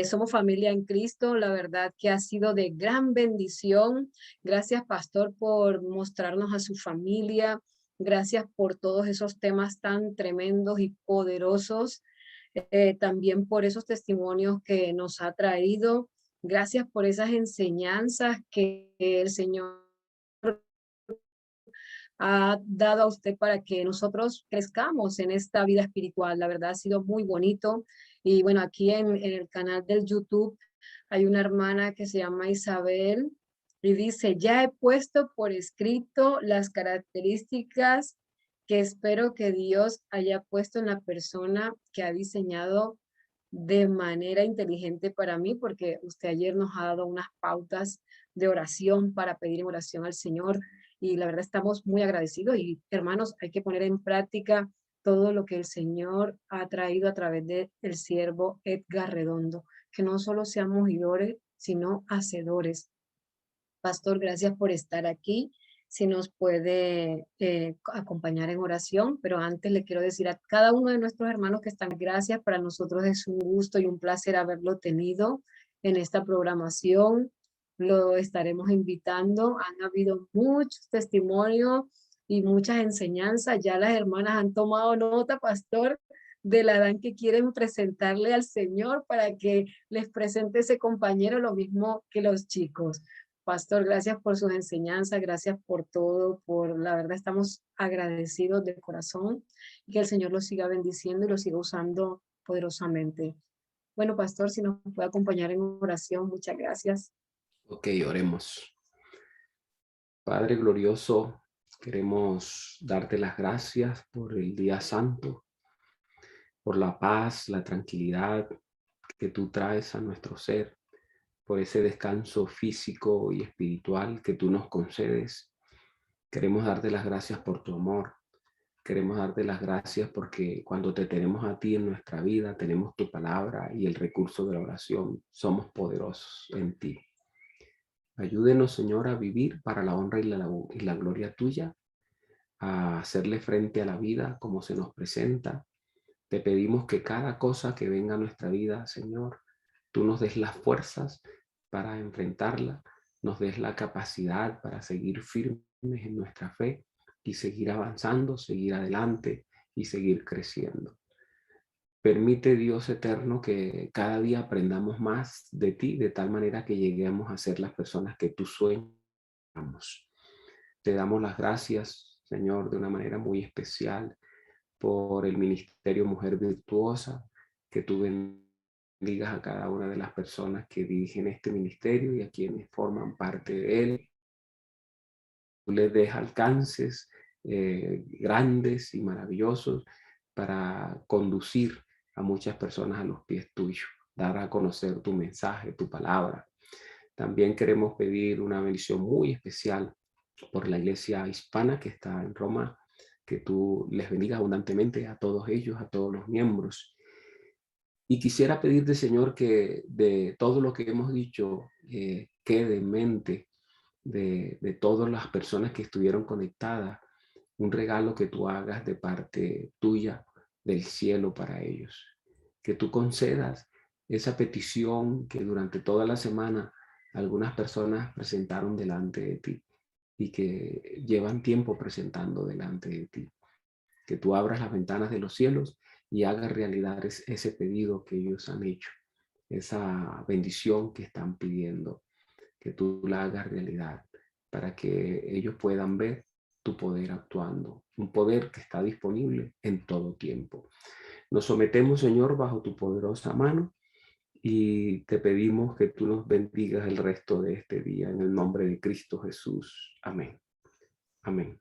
Somos familia en Cristo. La verdad que ha sido de gran bendición. Gracias, pastor, por mostrarnos a su familia. Gracias por todos esos temas tan tremendos y poderosos. También por esos testimonios que nos ha traído. Gracias por esas enseñanzas que el Señor ha dado a usted para que nosotros crezcamos en esta vida espiritual. La verdad ha sido muy bonito. Y bueno, aquí en el canal del YouTube hay una hermana que se llama Isabel y dice, ya he puesto por escrito las características que espero que Dios haya puesto en la persona que ha diseñado de manera inteligente para mí, porque usted ayer nos ha dado unas pautas de oración para pedir en oración al Señor y la verdad estamos muy agradecidos y hermanos, hay que poner en práctica todo lo que el Señor ha traído a través del siervo Edgar Redondo, que no solo seamos oidores, sino hacedores. Pastor, gracias por estar aquí. Si nos puede acompañar en oración, pero antes le quiero decir a cada uno de nuestros hermanos que están, gracias. Para nosotros es un gusto y un placer haberlo tenido en esta programación. Lo estaremos invitando. Han habido muchos testimonios y muchas enseñanzas. Ya las hermanas han tomado nota, pastor, de la edad que quieren presentarle al Señor para que les presente ese compañero lo mismo que los chicos. Pastor, gracias por sus enseñanzas, gracias por todo, la verdad estamos agradecidos de corazón y que el Señor los siga bendiciendo y los siga usando poderosamente. Bueno, Pastor, si nos puede acompañar en oración, muchas gracias. Ok, oremos. Padre glorioso, queremos darte las gracias por el día santo, por la paz, la tranquilidad que tú traes a nuestro ser, por ese descanso físico y espiritual que tú nos concedes. Queremos darte las gracias por tu amor. Queremos darte las gracias porque cuando te tenemos a ti en nuestra vida, tenemos tu palabra y el recurso de la oración. Somos poderosos en ti. Ayúdenos, Señor, a vivir para la honra y la gloria tuya, a hacerle frente a la vida como se nos presenta. Te pedimos que cada cosa que venga a nuestra vida, Señor, tú nos des las fuerzas para enfrentarla, nos des la capacidad para seguir firmes en nuestra fe y seguir avanzando, seguir adelante y seguir creciendo. Permite, Dios eterno, que cada día aprendamos más de ti, de tal manera que lleguemos a ser las personas que tú sueñas. Te damos las gracias, Señor, de una manera muy especial por el Ministerio Mujer Virtuosa, que tú bendigas a cada una de las personas que dirigen este ministerio y a quienes forman parte de él. Tú les des alcances grandes y maravillosos para conducir a muchas personas a los pies tuyos, dar a conocer tu mensaje, tu palabra. También queremos pedir una bendición muy especial por la iglesia hispana que está en Roma, que tú les bendigas abundantemente a todos ellos, a todos los miembros. Y quisiera pedirte, Señor, que de todo lo que hemos dicho quede en mente de todas las personas que estuvieron conectadas, un regalo que tú hagas de parte tuya del cielo para ellos. Que tú concedas esa petición que durante toda la semana algunas personas presentaron delante de ti y que llevan tiempo presentando delante de ti. Que tú abras las ventanas de los cielos y hagas realidad ese pedido que ellos han hecho, esa bendición que están pidiendo, que tú la hagas realidad para que ellos puedan ver tu poder actuando, un poder que está disponible en todo tiempo. Nos sometemos, Señor, bajo tu poderosa mano y te pedimos que tú nos bendigas el resto de este día en el nombre de Cristo Jesús. Amén. Amén.